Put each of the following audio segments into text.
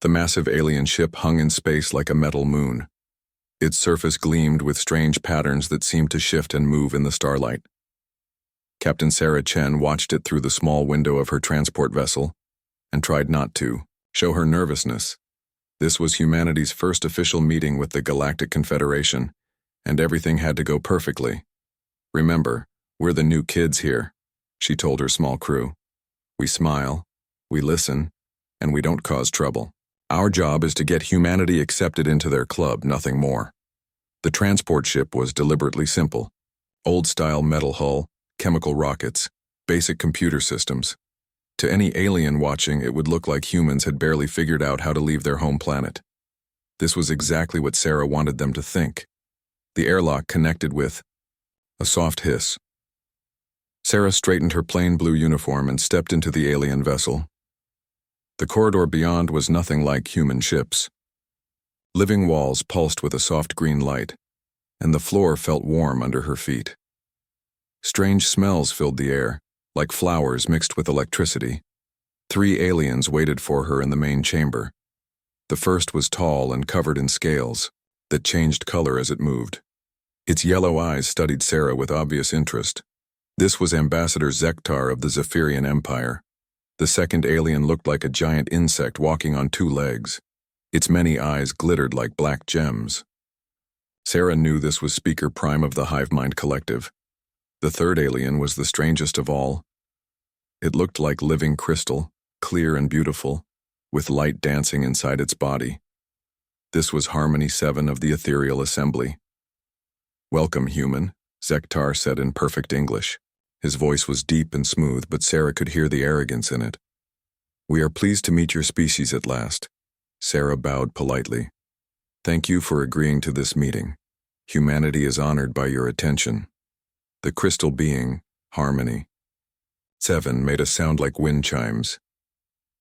The massive alien ship hung in space like a metal moon. Its surface gleamed with strange patterns that seemed to shift and move in the starlight. Captain Sarah Chen watched it through the small window of her transport vessel and tried not to show her nervousness. This was humanity's first official meeting with the Galactic Confederation, and everything had to go perfectly. "Remember, we're the new kids here," she told her small crew. "We smile, we listen, and we don't cause trouble. Our job is to get humanity accepted into their club, nothing more." The transport ship was deliberately simple. Old-style metal hull, chemical rockets, basic computer systems. To any alien watching, it would look like humans had barely figured out how to leave their home planet. This was exactly what Sarah wanted them to think. The airlock connected with a soft hiss. Sarah straightened her plain blue uniform and stepped into the alien vessel. The corridor beyond was nothing like human ships. Living walls pulsed with a soft green light, and the floor felt warm under her feet. Strange smells filled the air, like flowers mixed with electricity. 3 aliens waited for her in the main chamber. The first was tall and covered in scales that changed color as it moved. Its yellow eyes studied Sarah with obvious interest. This was Ambassador Zektar of the Zephyrian Empire. The second alien looked like a giant insect walking on 2 legs. Its many eyes glittered like black gems. Sarah knew this was Speaker Prime of the Hivemind Collective. The third alien was the strangest of all. It looked like living crystal, clear and beautiful, with light dancing inside its body. This was Harmony 7 of the Ethereal Assembly. "Welcome, human," Zektar said in perfect English. His voice was deep and smooth, but Sarah could hear the arrogance in it. "We are pleased to meet your species at last." Sarah bowed politely. "Thank you for agreeing to this meeting. Humanity is honored by your attention." The crystal being, Harmony 7, made a sound like wind chimes.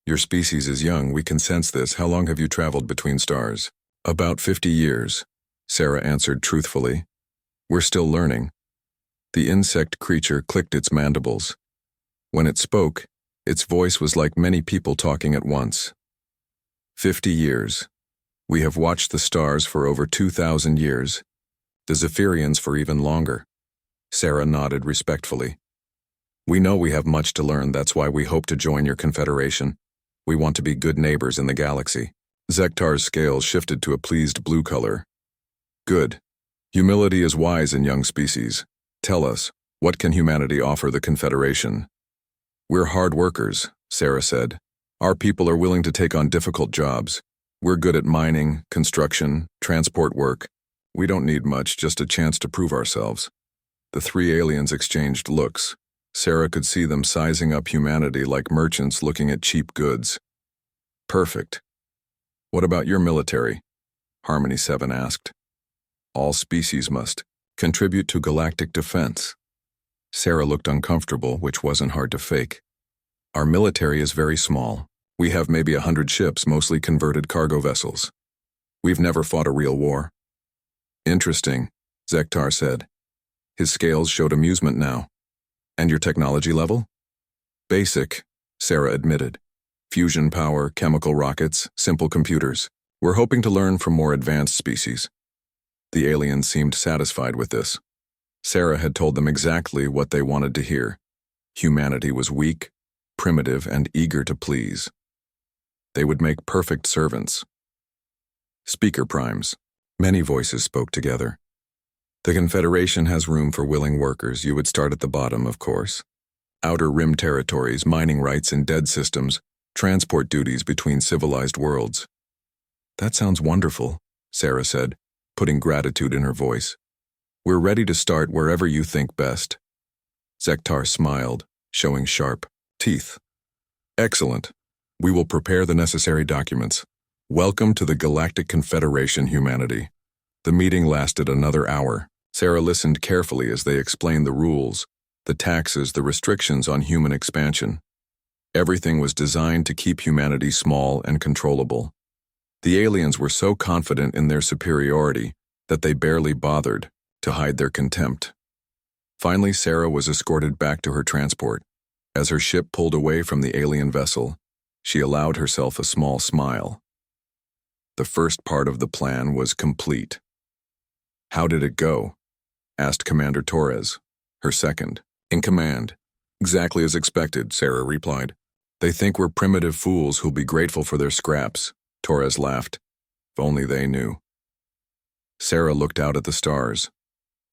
"Your species is young, we can sense this. How long have you traveled between stars?" "About 50 years, Sarah answered truthfully. "We're still learning." The insect creature clicked its mandibles. When it spoke, its voice was like many people talking at once. 50 years. We have watched the stars for over 2,000 years. The Zephyrians for even longer." Sarah nodded respectfully. "We know we have much to learn, that's why we hope to join your confederation. We want to be good neighbors in the galaxy." Zektar's scales shifted to a pleased blue color. "Good. Humility is wise in young species. Tell us, what can humanity offer the Confederation?" "We're hard workers," Sarah said. "Our people are willing to take on difficult jobs. We're good at mining, construction, transport work. We don't need much, just a chance to prove ourselves." The 3 aliens exchanged looks. Sarah could see them sizing up humanity like merchants looking at cheap goods. "Perfect. What about your military?" Harmony 7 asked. "All species must contribute to galactic defense." Sarah looked uncomfortable, which wasn't hard to fake. "Our military is very small. We have maybe 100 ships, mostly converted cargo vessels. We've never fought a real war." "Interesting," Zektar said. His scales showed amusement now. "And your technology level?" "Basic," Sarah admitted. "Fusion power, chemical rockets, simple computers. We're hoping to learn from more advanced species." The aliens seemed satisfied with this. Sarah had told them exactly what they wanted to hear. Humanity was weak, primitive, and eager to please. They would make perfect servants. Speaker primes. Many voices spoke together. "The Confederation has room for willing workers. You would start at the bottom, of course. Outer rim territories, mining rights in dead systems, transport duties between civilized worlds." "That sounds wonderful," Sarah said, putting gratitude in her voice. "We're ready to start wherever you think best." Zektar smiled, showing sharp teeth. "Excellent. We will prepare the necessary documents. Welcome to the Galactic Confederation, humanity." The meeting lasted another hour. Sarah listened carefully as they explained the rules, the taxes, the restrictions on human expansion. Everything was designed to keep humanity small and controllable. The aliens were so confident in their superiority that they barely bothered to hide their contempt. Finally, Sarah was escorted back to her transport. As her ship pulled away from the alien vessel, she allowed herself a small smile. The first part of the plan was complete. "How did it go?" asked Commander Torres, her second in command. "Exactly as expected," Sarah replied. "They think we're primitive fools who'll be grateful for their scraps," Torres laughed. "If only they knew." Sarah looked out at the stars.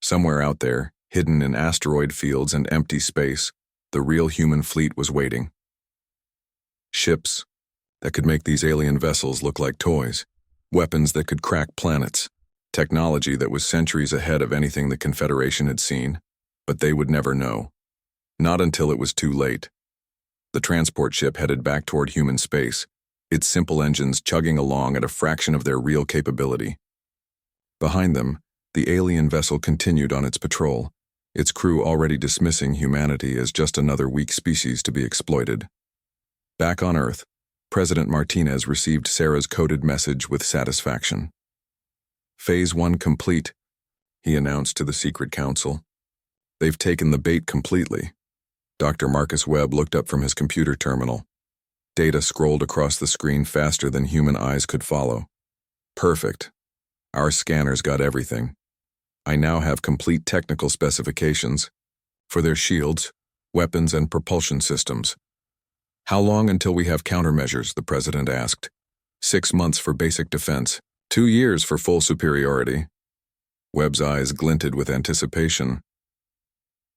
Somewhere out there, hidden in asteroid fields and empty space, the real human fleet was waiting. Ships that could make these alien vessels look like toys, weapons that could crack planets, technology that was centuries ahead of anything the Confederation had seen, but they would never know. Not until it was too late. The transport ship headed back toward human space, its simple engines chugging along at a fraction of their real capability. Behind them, the alien vessel continued on its patrol, its crew already dismissing humanity as just another weak species to be exploited. Back on Earth, President Martinez received Sarah's coded message with satisfaction. "Phase 1 complete," he announced to the Secret Council. "They've taken the bait completely." Dr. Marcus Webb looked up from his computer terminal. Data scrolled across the screen faster than human eyes could follow. "Perfect. Our scanners got everything. I now have complete technical specifications for their shields, weapons, and propulsion systems." "How long until we have countermeasures?" the president asked. 6 months for basic defense, 2 years for full superiority." Webb's eyes glinted with anticipation.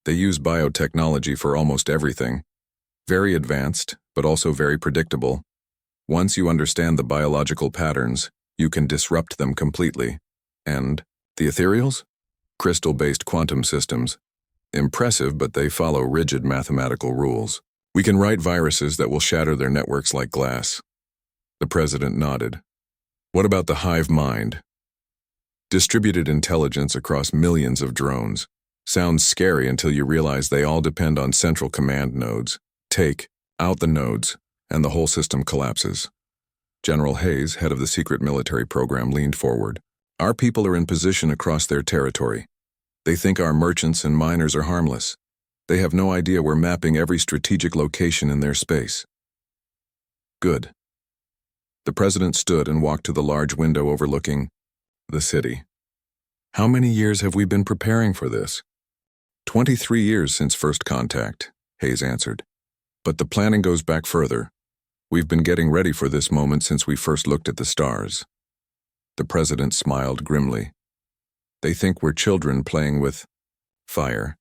"They use biotechnology for almost everything. Very advanced, but also very predictable. Once you understand the biological patterns, you can disrupt them completely. And the ethereals? Crystal-based quantum systems. Impressive, but they follow rigid mathematical rules. We can write viruses that will shatter their networks like glass." The president nodded. "What about the Hivemind?" "Distributed intelligence across millions of drones. Sounds scary until you realize they all depend on central command nodes. Take out the nodes, and the whole system collapses." General Hayes, head of the secret military program, leaned forward. "Our people are in position across their territory. They think our merchants and miners are harmless. They have no idea we're mapping every strategic location in their space." "Good." The president stood and walked to the large window overlooking the city. "How many years have we been preparing for this?" 23 years since first contact," Hayes answered. "But the planning goes back further. We've been getting ready for this moment since we first looked at the stars." The president smiled grimly. "They think we're children playing with fire.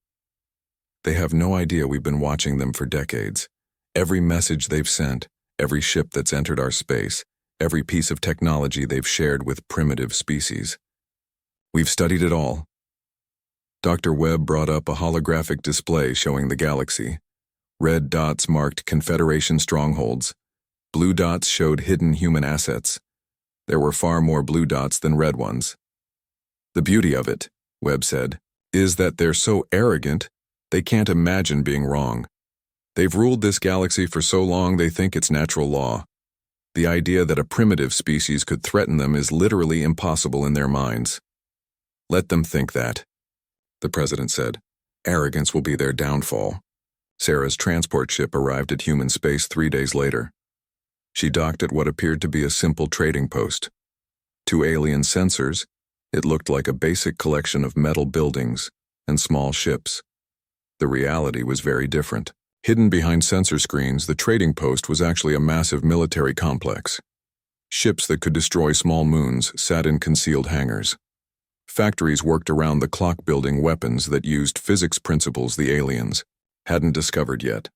They have no idea we've been watching them for decades. Every message they've sent, every ship that's entered our space, every piece of technology they've shared with primitive species. We've studied it all." Dr. Webb brought up a holographic display showing the galaxy. Red dots marked Confederation strongholds. Blue dots showed hidden human assets. There were far more blue dots than red ones. "The beauty of it," Webb said, "is that they're so arrogant, they can't imagine being wrong. They've ruled this galaxy for so long they think it's natural law. The idea that a primitive species could threaten them is literally impossible in their minds. Let them think that," the president said. "Arrogance will be their downfall." Sarah's transport ship arrived at human space 3 days later. She docked at what appeared to be a simple trading post. To alien sensors, it looked like a basic collection of metal buildings and small ships. The reality was very different. Hidden behind sensor screens, the trading post was actually a massive military complex. Ships that could destroy small moons sat in concealed hangars. Factories worked around the clock building weapons that used physics principles the aliens hadn't discovered yet.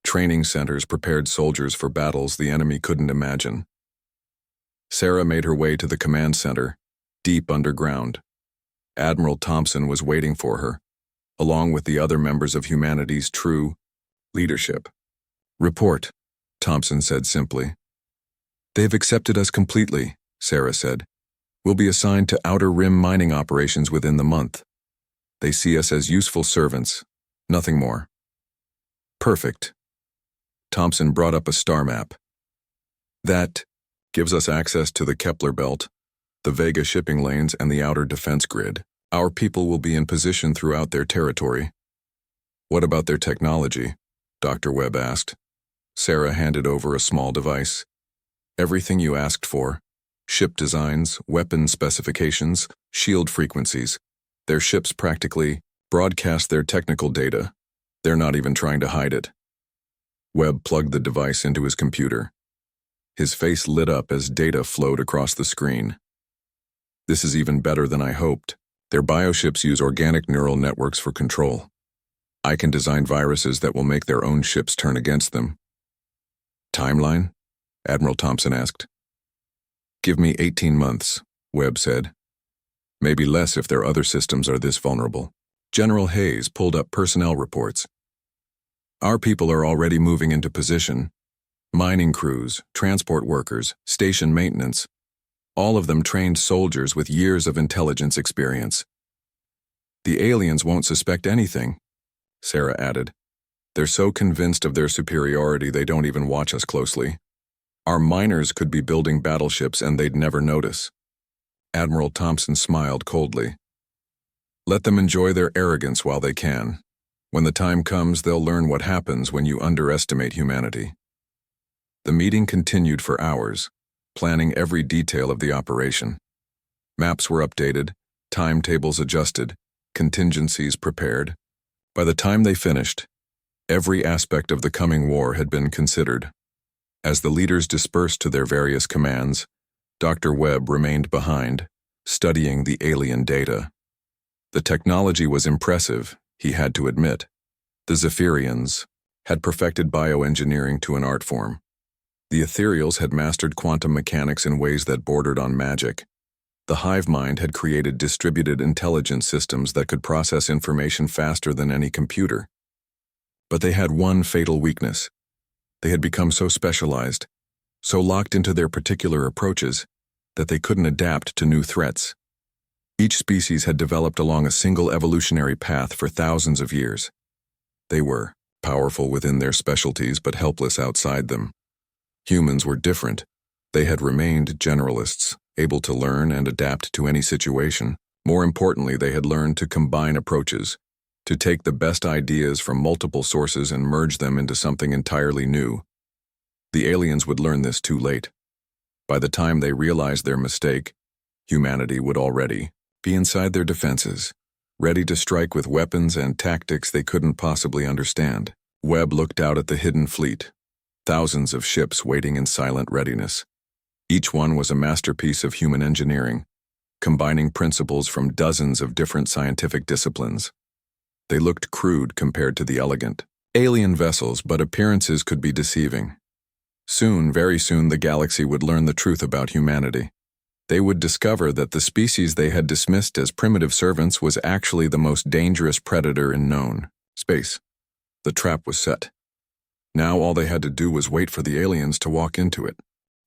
Training centers prepared soldiers for battles the enemy couldn't imagine. Sarah made her way to the command center, deep underground. Admiral Thompson was waiting for her, along with the other members of humanity's true leadership. "Report," Thompson said simply. "They've accepted us completely," Sarah said. "We'll be assigned to Outer Rim mining operations within the month. They see us as useful servants, nothing more." "Perfect." Thompson brought up a star map. "That gives us access to the Kepler belt, the Vega shipping lanes, and the outer defense grid. Our people will be in position throughout their territory." "What about their technology?" Dr. Webb asked. Sarah handed over a small device. "Everything you asked for. Ship designs, weapon specifications, shield frequencies. Their ships practically broadcast their technical data. They're not even trying to hide it. Webb plugged the device into his computer. His face lit up as data flowed across the screen. This is even better than I hoped. Their bioships use organic neural networks for control. I can design viruses that will make their own ships turn against them. Timeline? Admiral Thompson asked. Give me 18 months, Webb said. Maybe less if their other systems are this vulnerable. General Hayes pulled up personnel reports. Our people are already moving into position. Mining crews, transport workers, station maintenance. All of them trained soldiers with years of intelligence experience. The aliens won't suspect anything, Sarah added. They're so convinced of their superiority they don't even watch us closely. Our miners could be building battleships and they'd never notice. Admiral Thompson smiled coldly. Let them enjoy their arrogance while they can. When the time comes, they'll learn what happens when you underestimate humanity. The meeting continued for hours, planning every detail of the operation. Maps were updated, timetables adjusted, contingencies prepared. By the time they finished, every aspect of the coming war had been considered. As the leaders dispersed to their various commands, Dr. Webb remained behind, studying the alien data. The technology was impressive, he had to admit. The Zephyrians had perfected bioengineering to an art form. The Ethereals had mastered quantum mechanics in ways that bordered on magic. The Hivemind had created distributed intelligence systems that could process information faster than any computer. But they had one fatal weakness. They had become so specialized, so locked into their particular approaches, that they couldn't adapt to new threats. Each species had developed along a single evolutionary path for thousands of years. They were powerful within their specialties but helpless outside them. Humans were different. They had remained generalists, able to learn and adapt to any situation. More importantly, they had learned to combine approaches, to take the best ideas from multiple sources and merge them into something entirely new. The aliens would learn this too late. By the time they realized their mistake, humanity would already be inside their defenses, ready to strike with weapons and tactics they couldn't possibly understand. Webb looked out at the hidden fleet, thousands of ships waiting in silent readiness. Each one was a masterpiece of human engineering, combining principles from dozens of different scientific disciplines. They looked crude compared to the elegant alien vessels, but appearances could be deceiving. Soon, very soon, the galaxy would learn the truth about humanity. They would discover that the species they had dismissed as primitive servants was actually the most dangerous predator in known space. The trap was set. Now all they had to do was wait for the aliens to walk into it.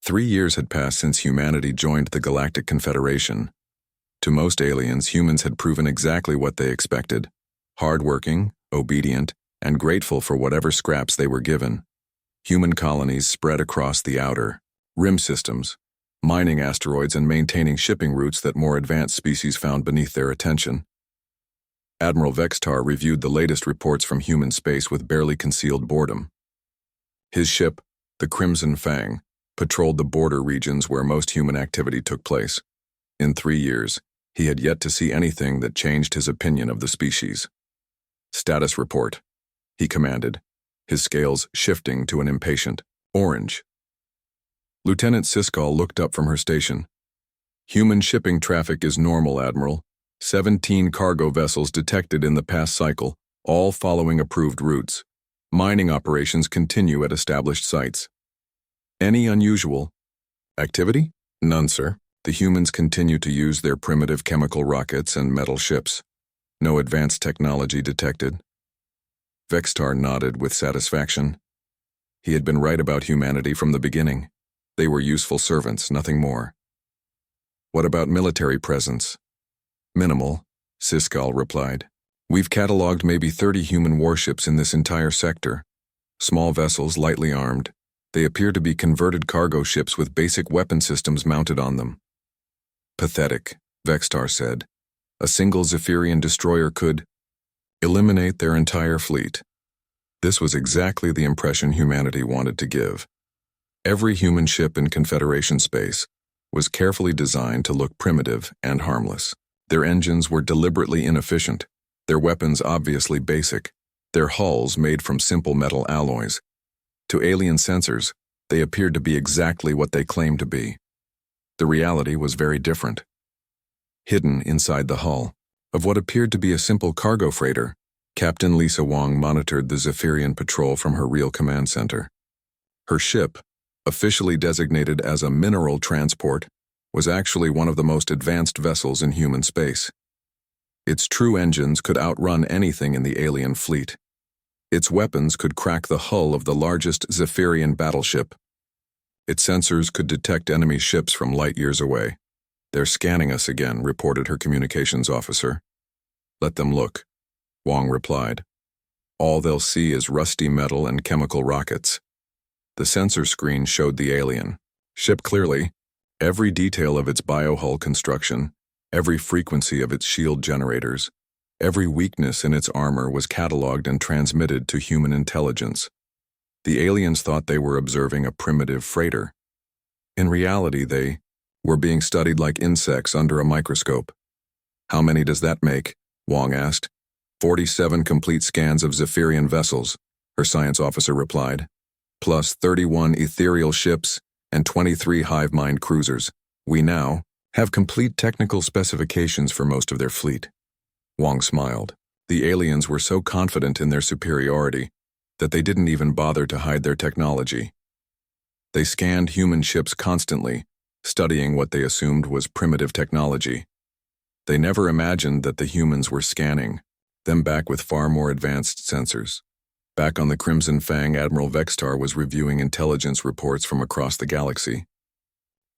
3 years had passed since humanity joined the Galactic Confederation. To most aliens, humans had proven exactly what they expected: hardworking, obedient, and grateful for whatever scraps they were given. Human colonies spread across the outer rim systems, mining asteroids and maintaining shipping routes that more advanced species found beneath their attention. Admiral Vextar reviewed the latest reports from human space with barely concealed boredom. His ship, the Crimson Fang, patrolled the border regions where most human activity took place. In 3 years, he had yet to see anything that changed his opinion of the species. Status report, he commanded, his scales shifting to an impatient orange. Lieutenant Siscall looked up from her station. Human shipping traffic is normal, Admiral. 17 cargo vessels detected in the past cycle, all following approved routes. Mining operations continue at established sites. Any unusual activity? None, sir. The humans continue to use their primitive chemical rockets and metal ships. No advanced technology detected. Vextar nodded with satisfaction. He had been right about humanity from the beginning. They were useful servants, nothing more. What about military presence? Minimal, Siscall replied. We've cataloged maybe 30 human warships in this entire sector. Small vessels, lightly armed. They appear to be converted cargo ships with basic weapon systems mounted on them. Pathetic, Vextar said. A single Zephyrian destroyer could eliminate their entire fleet. This was exactly the impression humanity wanted to give. Every human ship in Confederation space, was carefully designed to look primitive and harmless. Their engines were deliberately inefficient, their weapons obviously basic, their hulls made from simple metal alloys. To alien sensors, they appeared to be exactly what they claimed to be. The reality was very different. Hidden inside the hull of what appeared to be a simple cargo freighter, Captain Lisa Wong monitored the Zephyrian patrol from her real command center. Her ship, officially designated as a mineral transport, was actually one of the most advanced vessels in human space. Its true engines could outrun anything in the alien fleet. Its weapons could crack the hull of the largest Zephyrian battleship. Its sensors could detect enemy ships from light years away. "They're scanning us again," reported her communications officer. "Let them look," Wong replied. "All they'll see is rusty metal and chemical rockets." The sensor screen showed the alien ship clearly, every detail of its biohull construction, every frequency of its shield generators, every weakness in its armor was cataloged and transmitted to human intelligence. The aliens thought they were observing a primitive freighter. In reality, they were being studied like insects under a microscope. "How many does that make?" Wong asked. 47 complete scans of Zephyrian vessels," her science officer replied, "plus 31 ethereal ships and 23 Hivemind cruisers. We now have complete technical specifications for most of their fleet." Wong smiled. The aliens were so confident in their superiority that they didn't even bother to hide their technology. They scanned human ships constantly, studying what they assumed was primitive technology. They never imagined that the humans were scanning them back with far more advanced sensors. Back on the Crimson Fang, Admiral Vextar was reviewing intelligence reports from across the galaxy.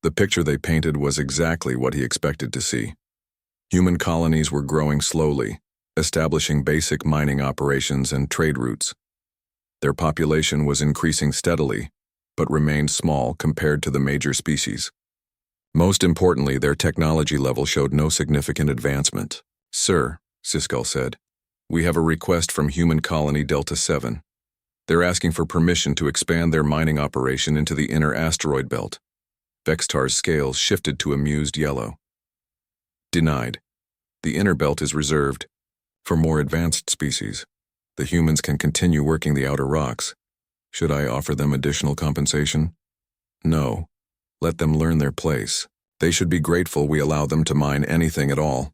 The picture they painted was exactly what he expected to see. Human colonies were growing slowly, establishing basic mining operations and trade routes. Their population was increasing steadily, but remained small compared to the major species. Most importantly, their technology level showed no significant advancement. "Sir," Siskel said, "we have a request from Human Colony Delta 7. They're asking for permission to expand their mining operation into the inner asteroid belt." Vextar's scales shifted to amused yellow. "Denied. The inner belt is reserved for more advanced species. The humans can continue working the outer rocks. Should I offer them additional compensation?" "No. Let them learn their place. They should be grateful we allow them to mine anything at all."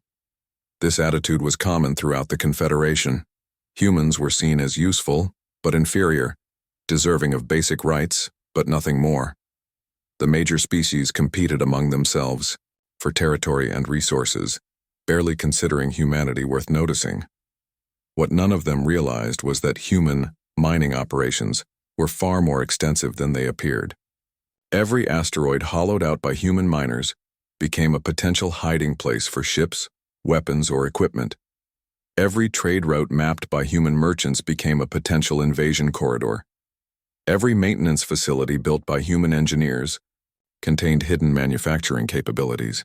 This attitude was common throughout the Confederation. Humans were seen as useful, but inferior, deserving of basic rights, but nothing more. The major species competed among themselves for territory and resources, barely considering humanity worth noticing. What none of them realized was that human mining operations were far more extensive than they appeared. Every asteroid hollowed out by human miners became a potential hiding place for ships, weapons, or equipment. Every trade route mapped by human merchants became a potential invasion corridor. Every maintenance facility built by human engineers contained hidden manufacturing capabilities.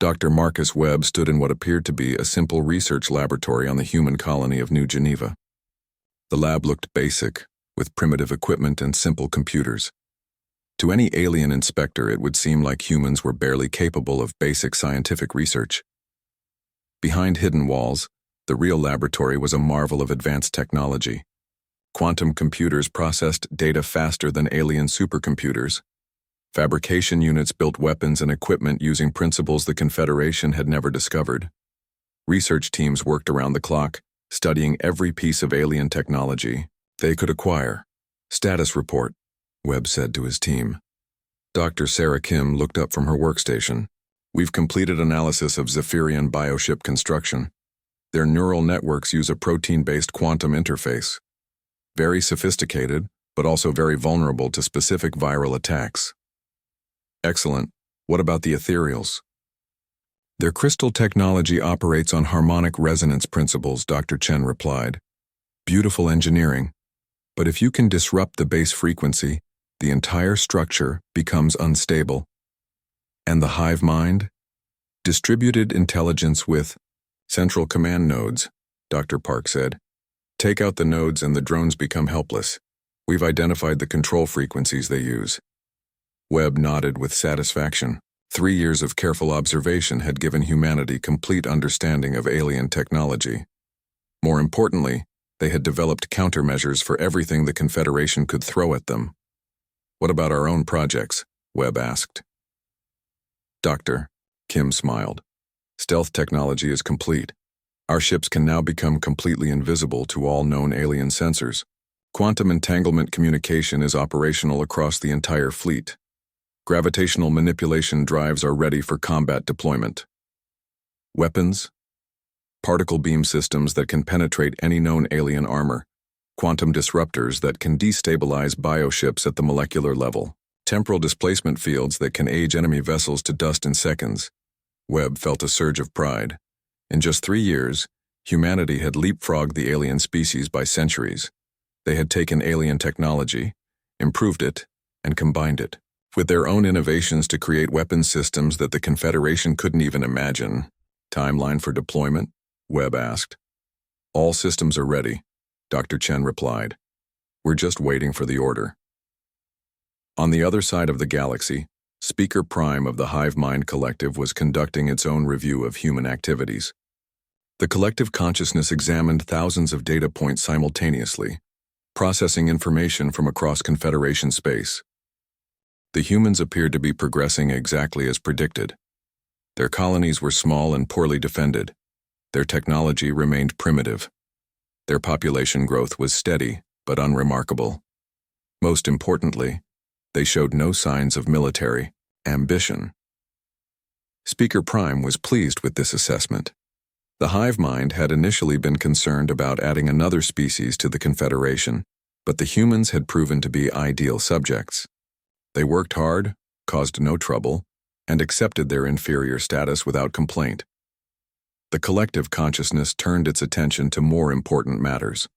Dr. Marcus Webb stood in what appeared to be a simple research laboratory on the human colony of New Geneva. The lab looked basic, with primitive equipment and simple computers. To any alien inspector, it would seem like humans were barely capable of basic scientific research. Behind hidden walls, the real laboratory was a marvel of advanced technology. Quantum computers processed data faster than alien supercomputers. Fabrication units built weapons and equipment using principles the Confederation had never discovered. Research teams worked around the clock, studying every piece of alien technology they could acquire. "Status report," Webb said to his team. Dr. Sarah Kim looked up from her workstation. "We've completed analysis of Zephyrian bioship construction. Their neural networks use a protein-based quantum interface. Very sophisticated, but also very vulnerable to specific viral attacks." "Excellent. What about the ethereals?" "Their crystal technology operates on harmonic resonance principles," Dr. Chen replied. "Beautiful engineering. But if you can disrupt the base frequency, the entire structure becomes unstable." "And the hive mind?" "Distributed intelligence with central command nodes," Dr. Park said. "Take out the nodes and the drones become helpless. We've identified the control frequencies they use." Webb nodded with satisfaction. 3 years of careful observation had given humanity complete understanding of alien technology. More importantly, they had developed countermeasures for everything the Confederation could throw at them. "What about our own projects?" Webb asked. "Doctor," Kim smiled. "Stealth technology is complete. Our ships can now become completely invisible to all known alien sensors. Quantum entanglement communication is operational across the entire fleet. Gravitational manipulation drives are ready for combat deployment. Weapons? Particle beam systems that can penetrate any known alien armor. Quantum disruptors that can destabilize bioships at the molecular level. Temporal displacement fields that can age enemy vessels to dust in seconds." Webb felt a surge of pride. In just 3 years, humanity had leapfrogged the alien species by centuries. They had taken alien technology, improved it, and combined it with their own innovations to create weapons systems that the Confederation couldn't even imagine. "Timeline for deployment?" Webb asked. "All systems are ready," Dr. Chen replied. "We're just waiting for the order." On the other side of the galaxy, Speaker Prime of the Hivemind Collective was conducting its own review of human activities. The collective consciousness examined thousands of data points simultaneously, processing information from across Confederation space. The humans appeared to be progressing exactly as predicted. Their colonies were small and poorly defended. Their technology remained primitive. Their population growth was steady but unremarkable. Most importantly, they showed no signs of military ambition. Speaker Prime was pleased with this assessment. The Hivemind had initially been concerned about adding another species to the Confederation, but the humans had proven to be ideal subjects. They worked hard, caused no trouble, and accepted their inferior status without complaint. The collective consciousness turned its attention to more important matters.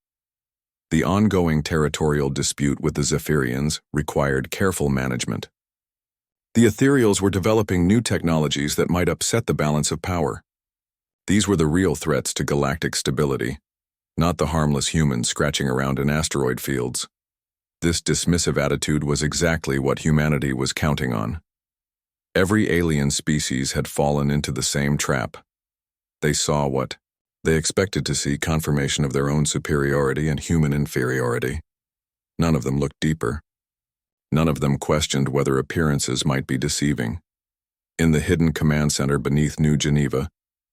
The ongoing territorial dispute with the Zephyrians required careful management. The Ethereals were developing new technologies that might upset the balance of power. These were the real threats to galactic stability, not the harmless humans scratching around in asteroid fields. This dismissive attitude was exactly what humanity was counting on. Every alien species had fallen into the same trap. They saw what they expected to see: confirmation of their own superiority and human inferiority. None of them looked deeper. None of them questioned whether appearances might be deceiving. In the hidden command center beneath New Geneva,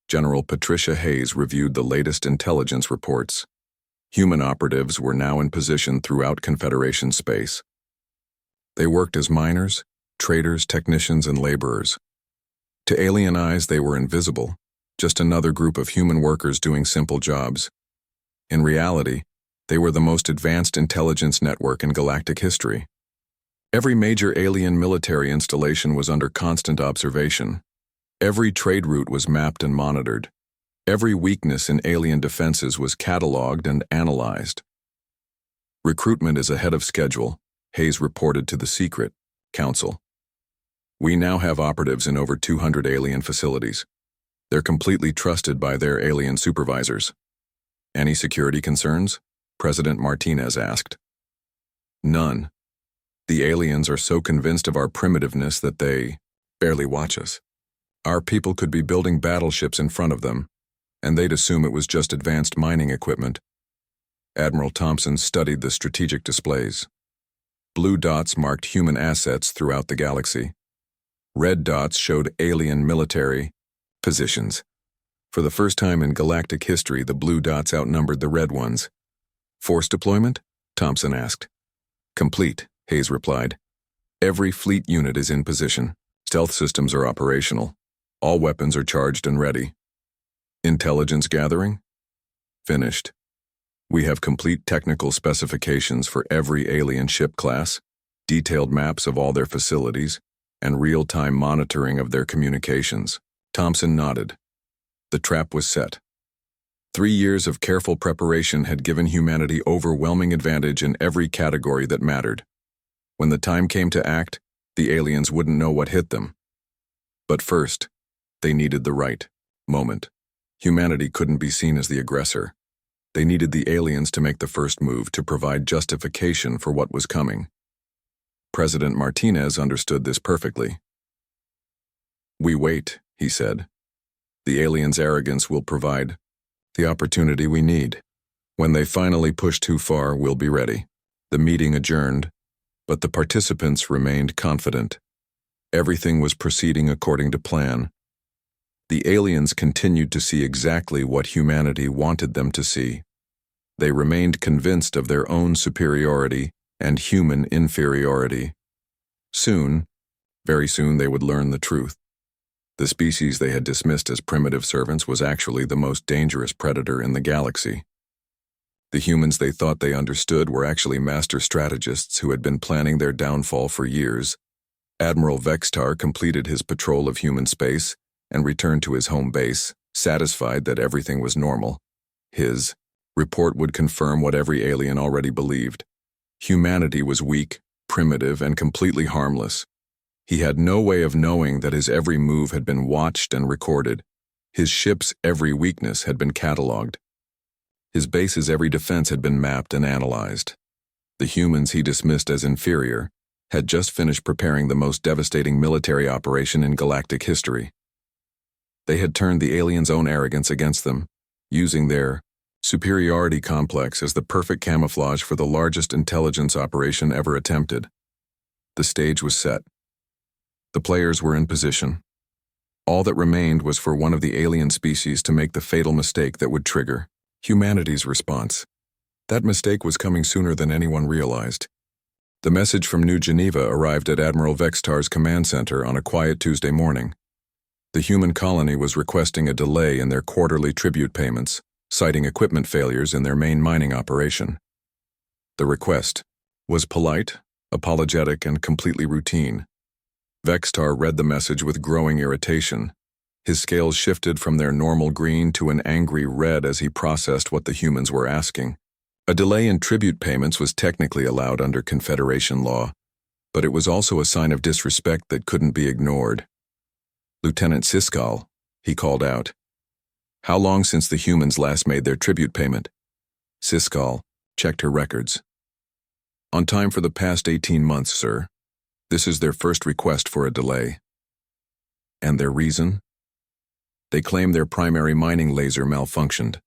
General Patricia Hayes reviewed the latest intelligence reports. Human operatives were now in position throughout Confederation space. They worked as miners, traders, technicians, and laborers. To alien eyes, they were invisible, just another group of human workers doing simple jobs. In reality, they were the most advanced intelligence network in galactic history. Every major alien military installation was under constant observation. Every trade route was mapped and monitored. Every weakness in alien defenses was cataloged and analyzed. "Recruitment is ahead of schedule," Hayes reported to the Secret Council. "We now have operatives in over 200 alien facilities. They're completely trusted by their alien supervisors." "Any security concerns?" President Martinez asked. "None. The aliens are so convinced of our primitiveness that they barely watch us. Our people could be building battleships in front of them, and they'd assume it was just advanced mining equipment." Admiral Thompson studied the strategic displays. Blue dots marked human assets throughout the galaxy. Red dots showed alien military positions. For the first time in galactic history, the blue dots outnumbered the red ones. "Force deployment?" Thompson asked. "Complete," Hayes replied. "Every fleet unit is in position. Stealth systems are operational. All weapons are charged and ready. Intelligence gathering? Finished. We have complete technical specifications for every alien ship class, detailed maps of all their facilities, and real-time monitoring of their communications." Thompson nodded. The trap was set. 3 years of careful preparation had given humanity overwhelming advantage in every category that mattered. When the time came to act, the aliens wouldn't know what hit them. But first, they needed the right moment. Humanity couldn't be seen as the aggressor. They needed the aliens to make the first move to provide justification for what was coming. President Martinez understood this perfectly. "We wait," he said. "The aliens' arrogance will provide the opportunity we need. When they finally push too far, we'll be ready." The meeting adjourned, but the participants remained confident. Everything was proceeding according to plan. The aliens continued to see exactly what humanity wanted them to see. They remained convinced of their own superiority and human inferiority. Soon, very soon, they would learn the truth. The species they had dismissed as primitive servants was actually the most dangerous predator in the galaxy. The humans they thought they understood were actually master strategists who had been planning their downfall for years. Admiral Vextar completed his patrol of human space and returned to his home base, satisfied that everything was normal. His report would confirm what every alien already believed. Humanity was weak, primitive, and completely harmless. He had no way of knowing that his every move had been watched and recorded. His ship's every weakness had been catalogued. His base's every defense had been mapped and analyzed. The humans he dismissed as inferior had just finished preparing the most devastating military operation in galactic history. They had turned the aliens' own arrogance against them, using their superiority complex as the perfect camouflage for the largest intelligence operation ever attempted. The stage was set. The players were in position. All that remained was for one of the alien species to make the fatal mistake that would trigger humanity's response. That mistake was coming sooner than anyone realized. The message from New Geneva arrived at Admiral Vextar's command center on a quiet Tuesday morning. The human colony was requesting a delay in their quarterly tribute payments, citing equipment failures in their main mining operation. The request was polite, apologetic, and completely routine. Vextar read the message with growing irritation. His scales shifted from their normal green to an angry red as he processed what the humans were asking. A delay in tribute payments was technically allowed under Confederation law, but it was also a sign of disrespect that couldn't be ignored. "Lieutenant Siscal," he called out. "How long since the humans last made their tribute payment?" Siscal checked her records. "On time for the past 18 months, sir. This is their first request for a delay." "And their reason?" "They claim their primary mining laser malfunctioned.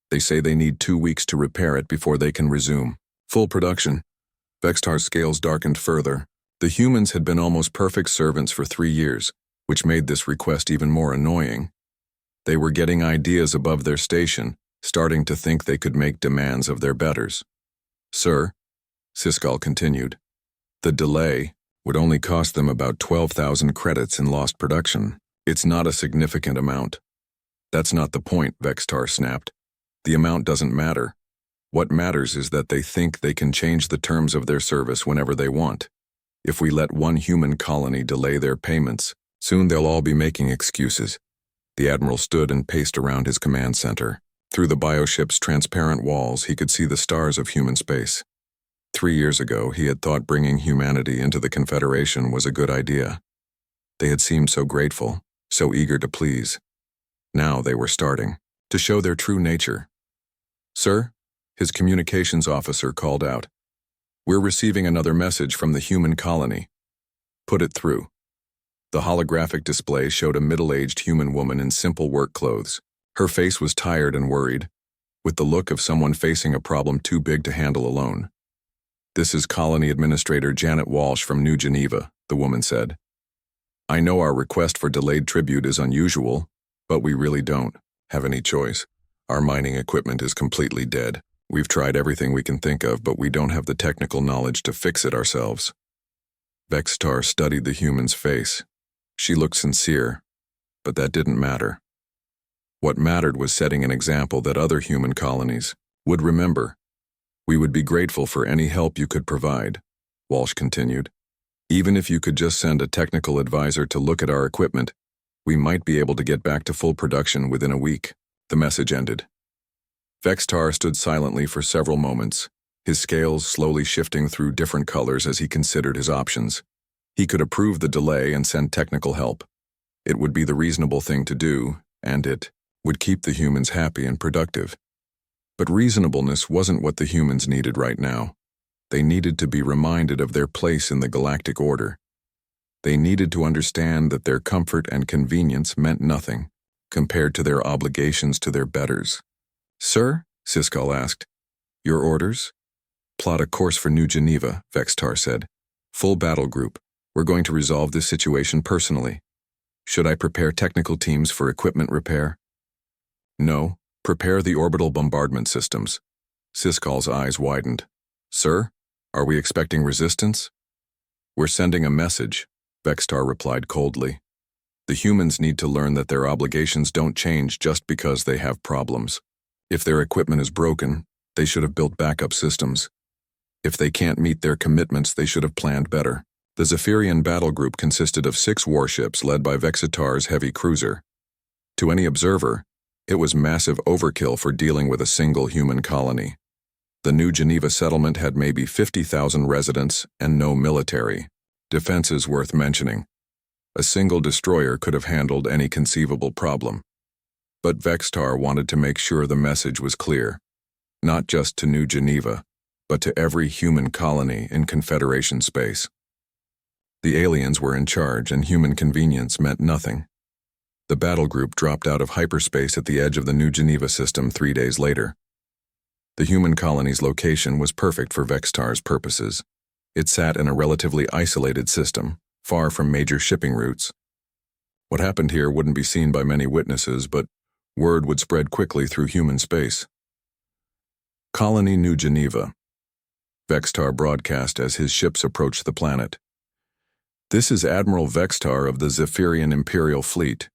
They say they need 2 weeks to repair it before they can resume full production." Vextar's scales darkened further. The humans had been almost perfect servants for 3 years, which made this request even more annoying. They were getting ideas above their station, starting to think they could make demands of their betters. "Sir," Siscal continued, "the delay would only cost them about 12,000 credits in lost production. It's not a significant amount." "That's not the point," Vextar snapped. "The amount doesn't matter. What matters is that they think they can change the terms of their service whenever they want. If we let one human colony delay their payments, soon they'll all be making excuses." The Admiral stood and paced around his command center. Through the bioship's transparent walls, he could see the stars of human space. 3 years ago, he had thought bringing humanity into the Confederation was a good idea. They had seemed so grateful, so eager to please. Now they were starting to show their true nature. "Sir," his communications officer called out, "we're receiving another message from the human colony." "Put it through." The holographic display showed a middle-aged human woman in simple work clothes. Her face was tired and worried, with the look of someone facing a problem too big to handle alone. "This is Colony Administrator Janet Walsh from New Geneva," the woman said. "I know our request for delayed tribute is unusual, but we really don't have any choice. Our mining equipment is completely dead. We've tried everything we can think of, but we don't have the technical knowledge to fix it ourselves." Vextar studied the human's face. She looked sincere, but that didn't matter. What mattered was setting an example that other human colonies would remember. "We would be grateful for any help you could provide," Walsh continued. "Even if you could just send a technical advisor to look at our equipment, we might be able to get back to full production within a week." The message ended. Vextar stood silently for several moments, his scales slowly shifting through different colors as he considered his options. He could approve the delay and send technical help. It would be the reasonable thing to do, and it would keep the humans happy and productive. But reasonableness wasn't what the humans needed right now. They needed to be reminded of their place in the galactic order. They needed to understand that their comfort and convenience meant nothing compared to their obligations to their betters. "Sir?" Siskel asked. "Your orders?" "Plot a course for New Geneva," Vextar said. "Full battle group. We're going to resolve this situation personally. Should I prepare technical teams for equipment repair?" "No. Prepare the orbital bombardment systems." Siskel's eyes widened. "Sir, are we expecting resistance?" "We're sending a message," Vextar replied coldly. "The humans need to learn that their obligations don't change just because they have problems. If their equipment is broken, they should have built backup systems. If they can't meet their commitments, they should have planned better." The Zephyrian battle group consisted of 6 warships led by Vexitar's heavy cruiser. To any observer, it was massive overkill for dealing with a single human colony. The New Geneva settlement had maybe 50,000 residents and no military. Defenses worth mentioning. A single destroyer could have handled any conceivable problem. But Vextar wanted to make sure the message was clear, not just to New Geneva, but to every human colony in Confederation space. The aliens were in charge and human convenience meant nothing. The battle group dropped out of hyperspace at the edge of the New Geneva system 3 days later. The human colony's location was perfect for Vextar's purposes. It sat in a relatively isolated system, far from major shipping routes. What happened here wouldn't be seen by many witnesses, but word would spread quickly through human space. Colony New Geneva. Vextar broadcast as his ships approached the planet. "This is Admiral Vextar of the Zephyrian Imperial Fleet.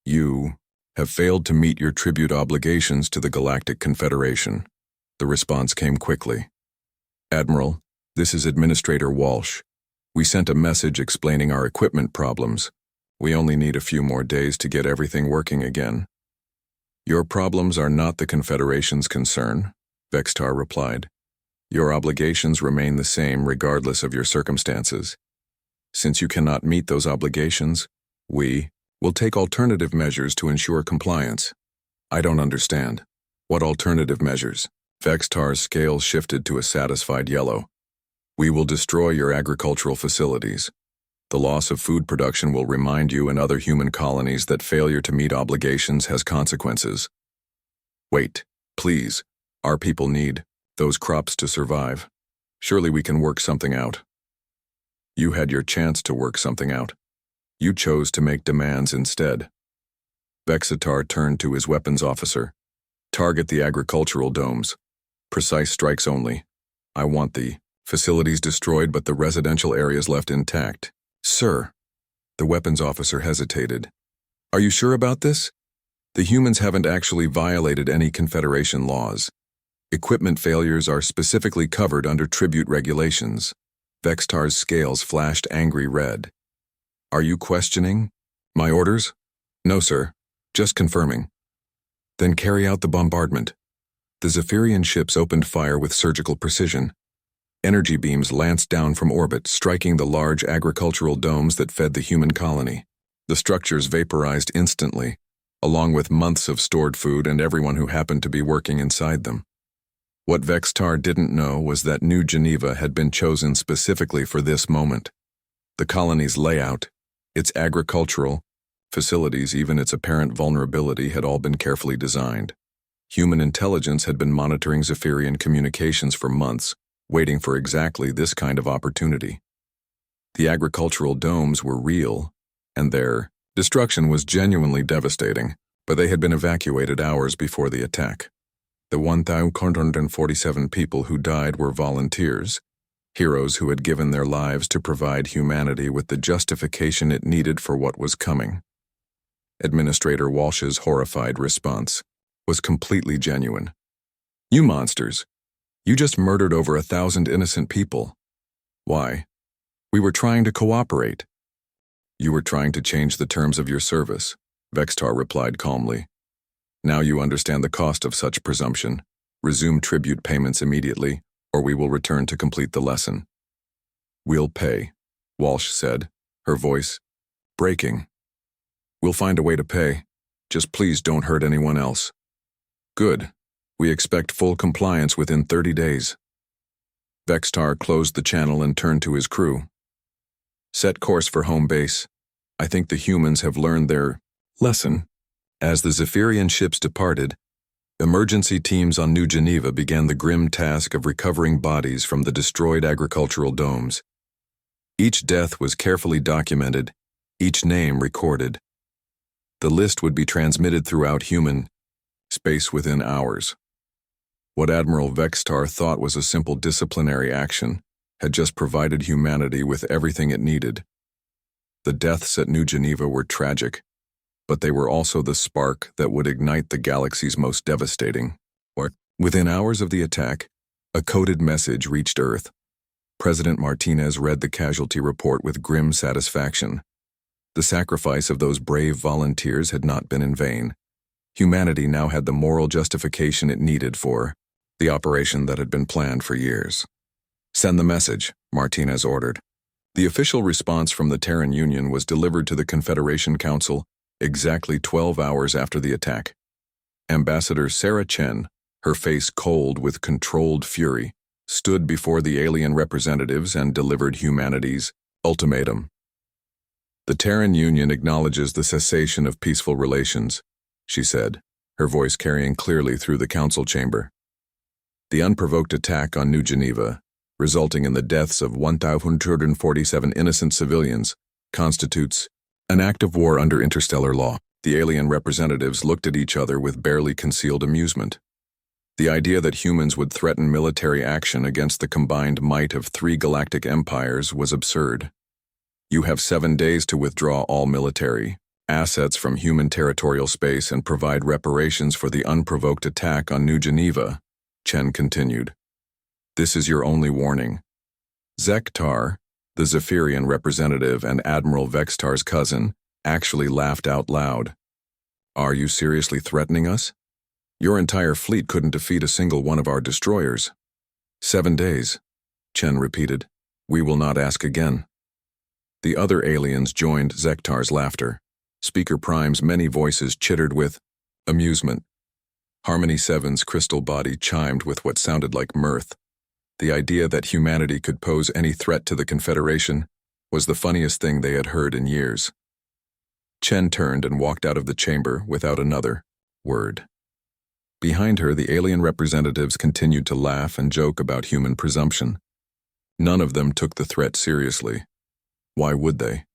You have failed to meet your tribute obligations to the Galactic Confederation." The response came quickly. "Admiral, this is Administrator Walsh. We sent a message explaining our equipment problems. We only need a few more days to get everything working again." "Your problems are not the Confederation's concern," Vextar replied. "Your obligations remain the same regardless of your circumstances. Since you cannot meet those obligations, we will take alternative measures to ensure compliance." "I don't understand. What alternative measures?" Vextar's scale shifted to a satisfied yellow. "We will destroy your agricultural facilities. The loss of food production will remind you and other human colonies that failure to meet obligations has consequences." "Wait, please. Our people need those crops to survive. Surely we can work something out." "You had your chance to work something out. You chose to make demands instead." Vexitar turned to his weapons officer. "Target the agricultural domes. Precise strikes only. I want the facilities destroyed but the residential areas left intact." "Sir." The weapons officer hesitated. "Are you sure about this? The humans haven't actually violated any Confederation laws. Equipment failures are specifically covered under tribute regulations." Vextar's scales flashed angry red. "Are you questioning my orders?" "No, sir. Just confirming." "Then carry out the bombardment." The Zephyrian ships opened fire with surgical precision. Energy beams lanced down from orbit, striking the large agricultural domes that fed the human colony. The structures vaporized instantly, along with months of stored food and everyone who happened to be working inside them. What Vextar didn't know was that New Geneva had been chosen specifically for this moment. The colony's layout, its agricultural facilities, even its apparent vulnerability had all been carefully designed. Human intelligence had been monitoring Zephyrian communications for months, waiting for exactly this kind of opportunity. The agricultural domes were real, and their destruction was genuinely devastating, but they had been evacuated hours before the attack. The 1,147 people who died were volunteers, heroes who had given their lives to provide humanity with the justification it needed for what was coming. Administrator Walsh's horrified response was completely genuine. "You monsters! You just murdered over 1,000 innocent people. Why? We were trying to cooperate." "You were trying to change the terms of your service," Vextar replied calmly. "Now you understand the cost of such presumption. Resume tribute payments immediately, or we will return to complete the lesson." "We'll pay," Walsh said, her voice breaking. "We'll find a way to pay. Just please don't hurt anyone else." "Good. We expect full compliance within 30 days. Vextar closed the channel and turned to his crew. Set course for home base. I think the humans have learned their lesson. As the Zephyrian ships departed, emergency teams on New Geneva began the grim task of recovering bodies from the destroyed agricultural domes. Each death was carefully documented, each name recorded. The list would be transmitted throughout human space within hours. What Admiral Vextar thought was a simple disciplinary action had just provided humanity with everything it needed. The deaths at New Geneva were tragic, but they were also the spark that would ignite the galaxy's most devastating. Within hours of the attack, a coded message reached Earth. President Martinez read the casualty report with grim satisfaction. The sacrifice of those brave volunteers had not been in vain. Humanity now had the moral justification it needed for the operation that had been planned for years. Send the message, Martinez ordered. The official response from the Terran Union was delivered to the Confederation Council exactly 12 hours after the attack. Ambassador Sarah Chen, her face cold with controlled fury, stood before the alien representatives and delivered humanity's ultimatum. The Terran Union acknowledges the cessation of peaceful relations, she said, her voice carrying clearly through the council chamber. The unprovoked attack on New Geneva, resulting in the deaths of 1,247 innocent civilians, constitutes an act of war under interstellar law. The alien representatives looked at each other with barely concealed amusement. The idea that humans would threaten military action against the combined might of 3 galactic empires was absurd. You have 7 days to withdraw all military assets from human territorial space and provide reparations for the unprovoked attack on New Geneva, Chen continued. This is your only warning. Zektar, the Zephyrian representative and Admiral Vextar's cousin, actually laughed out loud. Are you seriously threatening us? Your entire fleet couldn't defeat a single one of our destroyers. 7 days, Chen repeated. We will not ask again. The other aliens joined Zektar's laughter. Speaker Prime's many voices chittered with amusement. Harmony 7's crystal body chimed with what sounded like mirth. The idea that humanity could pose any threat to the Confederation was the funniest thing they had heard in years. Chen turned and walked out of the chamber without another word. Behind her, the alien representatives continued to laugh and joke about human presumption. None of them took the threat seriously. Why would they?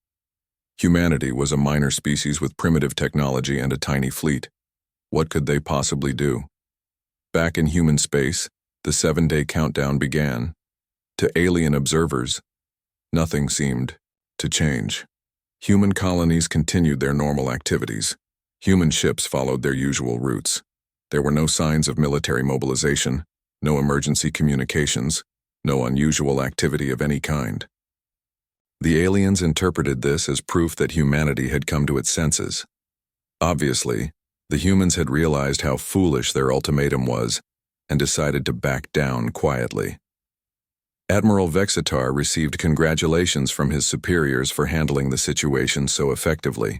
Humanity was a minor species with primitive technology and a tiny fleet. What could they possibly do? Back in human space, the 7-day countdown began. To alien observers, nothing seemed to change. Human colonies continued their normal activities. Human ships followed their usual routes. There were no signs of military mobilization, no emergency communications, no unusual activity of any kind. The aliens interpreted this as proof that humanity had come to its senses. Obviously, the humans had realized how foolish their ultimatum was and decided to back down quietly. Admiral Vexitar received congratulations from his superiors for handling the situation so effectively.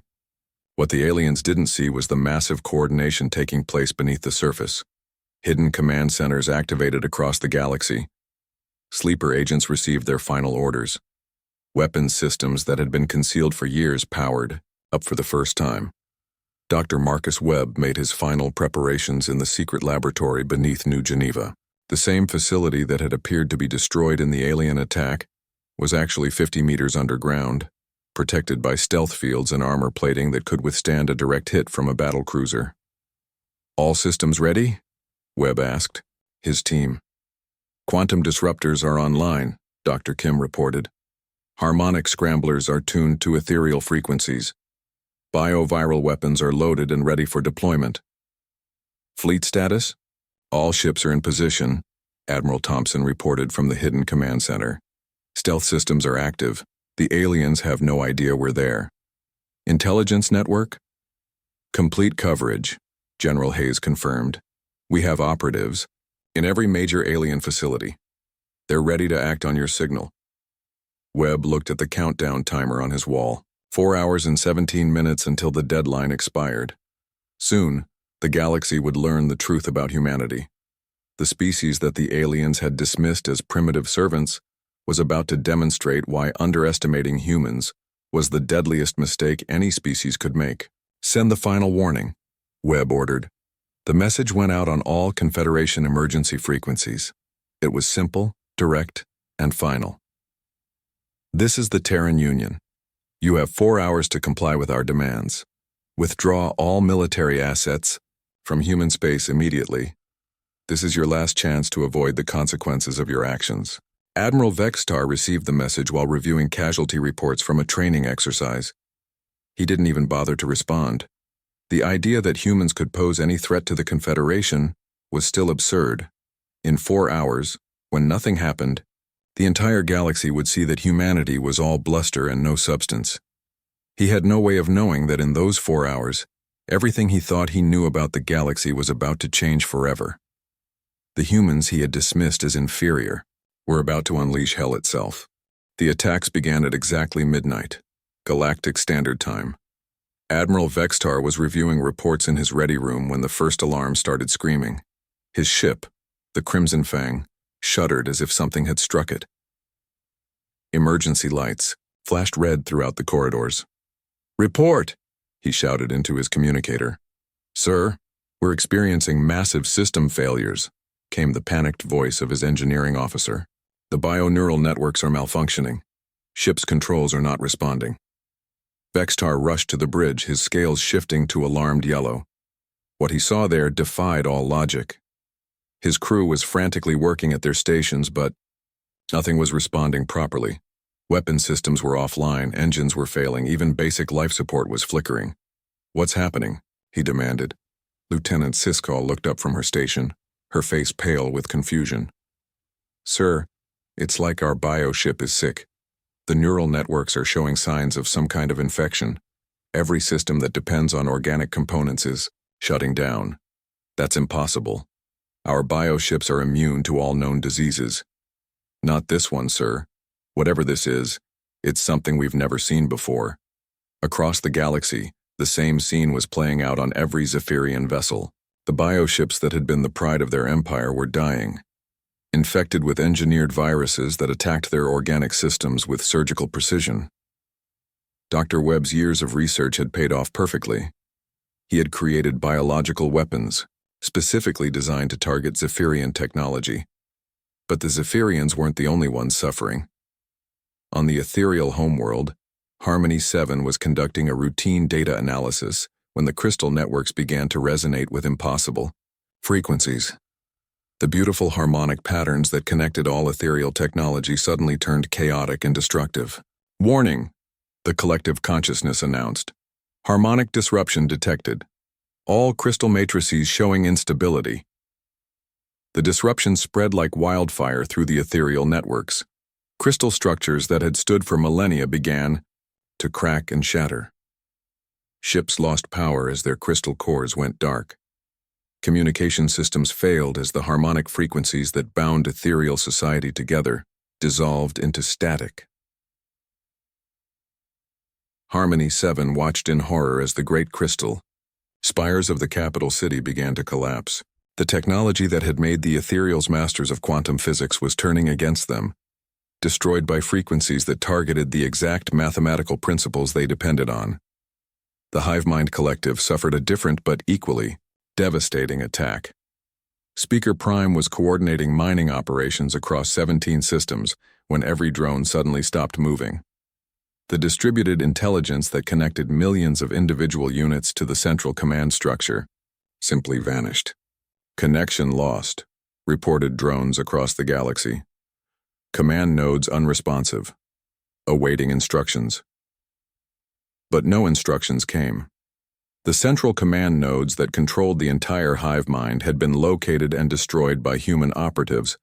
What the aliens didn't see was the massive coordination taking place beneath the surface. Hidden command centers activated across the galaxy. Sleeper agents received their final orders. Weapons systems that had been concealed for years powered up for the first time. Dr. Marcus Webb made his final preparations in the secret laboratory beneath New Geneva. The same facility that had appeared to be destroyed in the alien attack was actually 50 meters underground, protected by stealth fields and armor plating that could withstand a direct hit from a battle cruiser. All systems ready? Webb asked. His team. Quantum disruptors are online, Dr. Kim reported. Harmonic scramblers are tuned to ethereal frequencies. Bioviral weapons are loaded and ready for deployment. Fleet status? All ships are in position, Admiral Thompson reported from the hidden command center. Stealth systems are active. The aliens have no idea we're there. Intelligence network? Complete coverage, General Hayes confirmed. We have operatives in every major alien facility. They're ready to act on your signal. Webb looked at the countdown timer on his wall. 4 hours and 17 minutes until the deadline expired. Soon, the galaxy would learn the truth about humanity. The species that the aliens had dismissed as primitive servants was about to demonstrate why underestimating humans was the deadliest mistake any species could make. "Send the final warning," Webb ordered. The message went out on all Confederation emergency frequencies. It was simple, direct, and final. "This is the Terran Union. You have 4 hours to comply with our demands. Withdraw all military assets from human space immediately. This is your last chance to avoid the consequences of your actions." Admiral Vextar received the message while reviewing casualty reports from a training exercise. He didn't even bother to respond. The idea that humans could pose any threat to the Confederation was still absurd. In 4 hours, when nothing happened, the entire galaxy would see that humanity was all bluster and no substance. He had no way of knowing that in those 4 hours, everything he thought he knew about the galaxy was about to change forever. The humans he had dismissed as inferior were about to unleash hell itself. The attacks began at exactly midnight, Galactic Standard Time. Admiral Vextar was reviewing reports in his ready room when the first alarm started screaming. His ship, the Crimson Fang, shuddered as if something had struck it. Emergency lights flashed red throughout the corridors. "Report!" he shouted into his communicator. "Sir, we're experiencing massive system failures," came the panicked voice of his engineering officer. "The bioneural networks are malfunctioning. Ship's controls are not responding." Vextar rushed to the bridge, his scales shifting to alarmed yellow. What he saw there defied all logic. His crew was frantically working at their stations, but nothing was responding properly. Weapon systems were offline, engines were failing, even basic life support was flickering. "What's happening?" he demanded. Lieutenant Siskal looked up from her station, her face pale with confusion. "Sir, it's like our bioship is sick. The neural networks are showing signs of some kind of infection. Every system that depends on organic components is shutting down. That's impossible. Our bioships are immune to all known diseases." "Not this one, sir. Whatever this is, it's something we've never seen before." Across the galaxy, the same scene was playing out on every Zephyrian vessel. The bioships that had been the pride of their empire were dying, infected with engineered viruses that attacked their organic systems with surgical precision. Dr. Webb's years of research had paid off perfectly. He had created biological weapons, specifically designed to target Zephyrian technology. But the Zephyrians weren't the only ones suffering. On the ethereal homeworld, Harmony 7 was conducting a routine data analysis when the crystal networks began to resonate with impossible frequencies. The beautiful harmonic patterns that connected all ethereal technology suddenly turned chaotic and destructive. "Warning," the collective consciousness announced. "Harmonic disruption detected. All crystal matrices showing instability." The disruption spread like wildfire through the ethereal networks. Crystal structures that had stood for millennia began to crack and shatter. Ships lost power as their crystal cores went dark. Communication systems failed as the harmonic frequencies that bound ethereal society together dissolved into static. Harmony 7 watched in horror as the great crystal spires of the capital city began to collapse. The technology that had made the ethereals masters of quantum physics was turning against them, destroyed by frequencies that targeted the exact mathematical principles they depended on. The Hivemind collective suffered a different but equally devastating attack. Speaker Prime was coordinating mining operations across 17 systems when every drone suddenly stopped moving. The distributed intelligence that connected millions of individual units to the central command structure simply vanished. "Connection lost," reported drones across the galaxy. "Command nodes unresponsive. Awaiting instructions." But no instructions came. The central command nodes that controlled the entire Hivemind had been located and destroyed by human operatives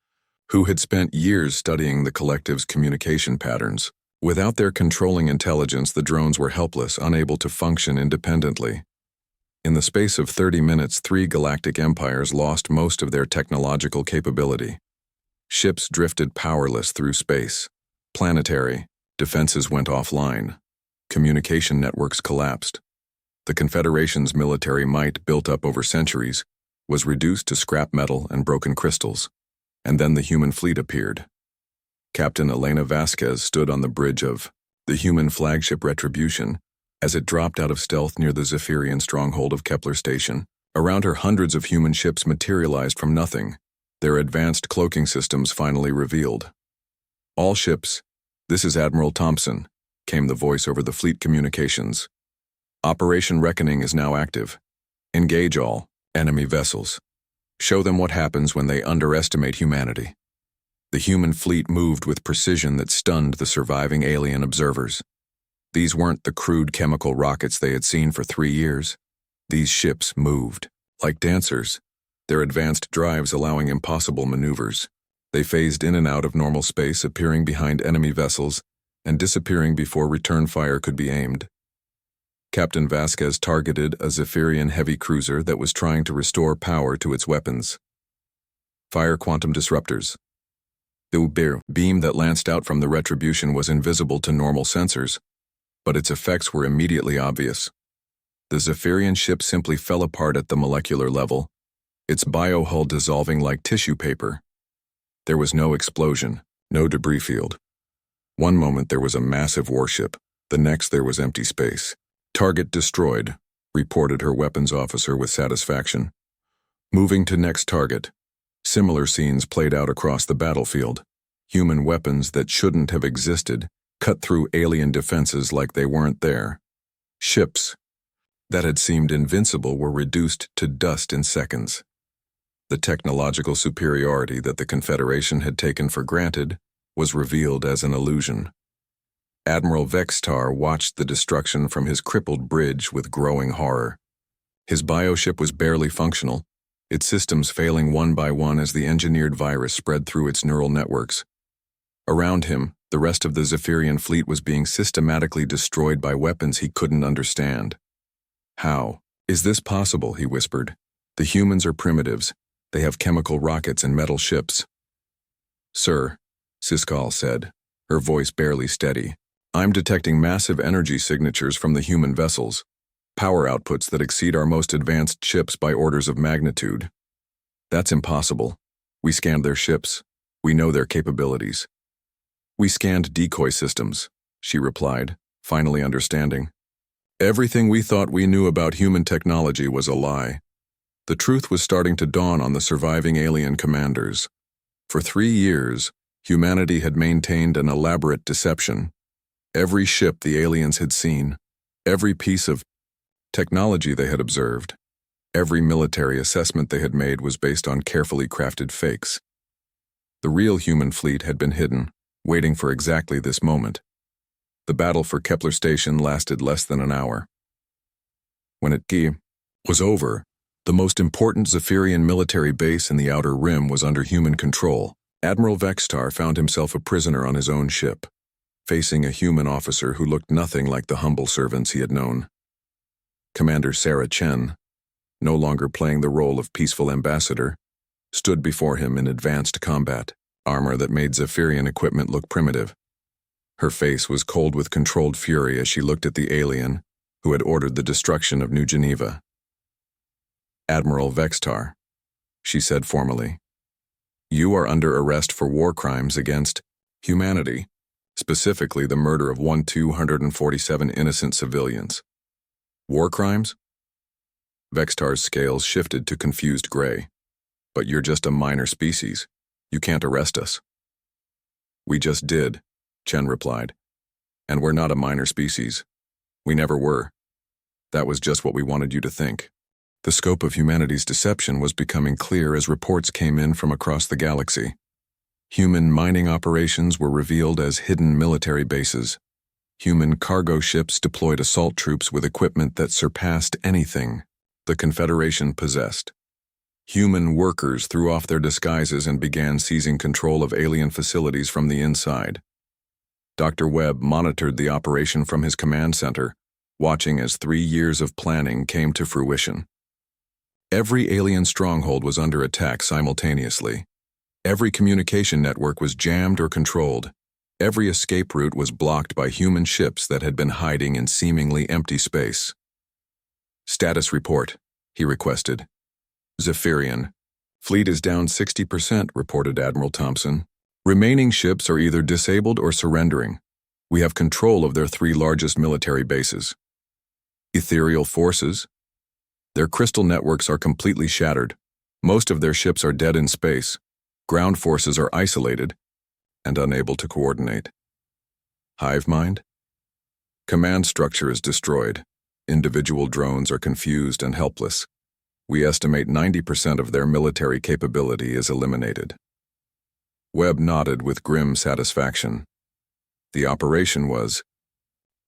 who had spent years studying the collective's communication patterns. Without their controlling intelligence, the drones were helpless, unable to function independently. In the space of 30 minutes, 3 galactic empires lost most of their technological capability. Ships drifted powerless through space. Planetary defenses went offline. Communication networks collapsed. The Confederation's military might, built up over centuries, was reduced to scrap metal and broken crystals. And then the human fleet appeared. Captain Elena Vasquez stood on the bridge of the human flagship Retribution as it dropped out of stealth near the Zephyrian stronghold of Kepler Station. Around her, hundreds of human ships materialized from nothing, their advanced cloaking systems finally revealed. "All ships, this is Admiral Thompson," came the voice over the fleet communications. "Operation Reckoning is now active. Engage all enemy vessels. Show them what happens when they underestimate humanity." The human fleet moved with precision that stunned the surviving alien observers. These weren't the crude chemical rockets they had seen for 3 years. These ships moved like dancers, their advanced drives allowing impossible maneuvers. They phased in and out of normal space, appearing behind enemy vessels and disappearing before return fire could be aimed. Captain Vasquez targeted a Zephyrian heavy cruiser that was trying to restore power to its weapons. "Fire quantum disruptors." The beam that lanced out from the Retribution was invisible to normal sensors, but its effects were immediately obvious. The Zephyrian ship simply fell apart at the molecular level, its biohull dissolving like tissue paper. There was no explosion, no debris field. One moment there was a massive warship, the next there was empty space. "Target destroyed," reported her weapons officer with satisfaction. Moving to next target. Similar scenes played out across the battlefield. Human weapons that shouldn't have existed cut through alien defenses like they weren't there. Ships that had seemed invincible were reduced to dust in seconds. The technological superiority that the Confederation had taken for granted was revealed as an illusion. Admiral Vextar watched the destruction from his crippled bridge with growing horror. His bioship was barely functional, its systems failing one by one as the engineered virus spread through its neural networks. Around him, the rest of the Zephyrian fleet was being systematically destroyed by weapons he couldn't understand. "How is this possible?" he whispered. "The humans are primitives. They have chemical rockets and metal ships." "Sir," Siskal said, her voice barely steady, "I'm detecting massive energy signatures from the human vessels, power outputs that exceed our most advanced ships by orders of magnitude." "That's impossible. We scanned their ships. We know their capabilities." "We scanned decoy systems," she replied, finally understanding. "Everything we thought we knew about human technology was a lie." The truth was starting to dawn on the surviving alien commanders. For 3 years, humanity had maintained an elaborate deception. Every ship the aliens had seen, every piece of technology they had observed, every military assessment they had made was based on carefully crafted fakes. The real human fleet had been hidden, waiting for exactly this moment. The battle for Kepler Station lasted less than an hour. When it was over, the most important Zephyrian military base in the Outer Rim was under human control. Admiral Vextar found himself a prisoner on his own ship, facing a human officer who looked nothing like the humble servants he had known. Commander Sarah Chen, no longer playing the role of peaceful ambassador, stood before him in advanced combat, armor that made Zephyrian equipment look primitive. Her face was cold with controlled fury as she looked at the alien who had ordered the destruction of New Geneva. "Admiral Vextar," she said formally, "you are under arrest for war crimes against humanity, specifically the murder of 247 innocent civilians." "War crimes?" Vextar's scales shifted to confused gray. "But you're just a minor species. You can't arrest us." "We just did," Chen replied. "And we're not a minor species. We never were. That was just what we wanted you to think." The scope of humanity's deception was becoming clear as reports came in from across the galaxy. Human mining operations were revealed as hidden military bases. Human cargo ships deployed assault troops with equipment that surpassed anything the Confederation possessed. Human workers threw off their disguises and began seizing control of alien facilities from the inside. Dr. Webb monitored the operation from his command center, watching as 3 years of planning came to fruition. Every alien stronghold was under attack simultaneously. Every communication network was jammed or controlled. Every escape route was blocked by human ships that had been hiding in seemingly empty space. "Status report," he requested. "Zephyrian. Fleet is down 60%, reported Admiral Thompson. Remaining ships are either disabled or surrendering. We have control of their 3 largest military bases. Ethereal forces. Their crystal networks are completely shattered. Most of their ships are dead in space. Ground forces are isolated and unable to coordinate. Hivemind. Command structure is destroyed. Individual drones are confused and helpless. We estimate 90% of their military capability is eliminated. Webb nodded with grim satisfaction. The operation was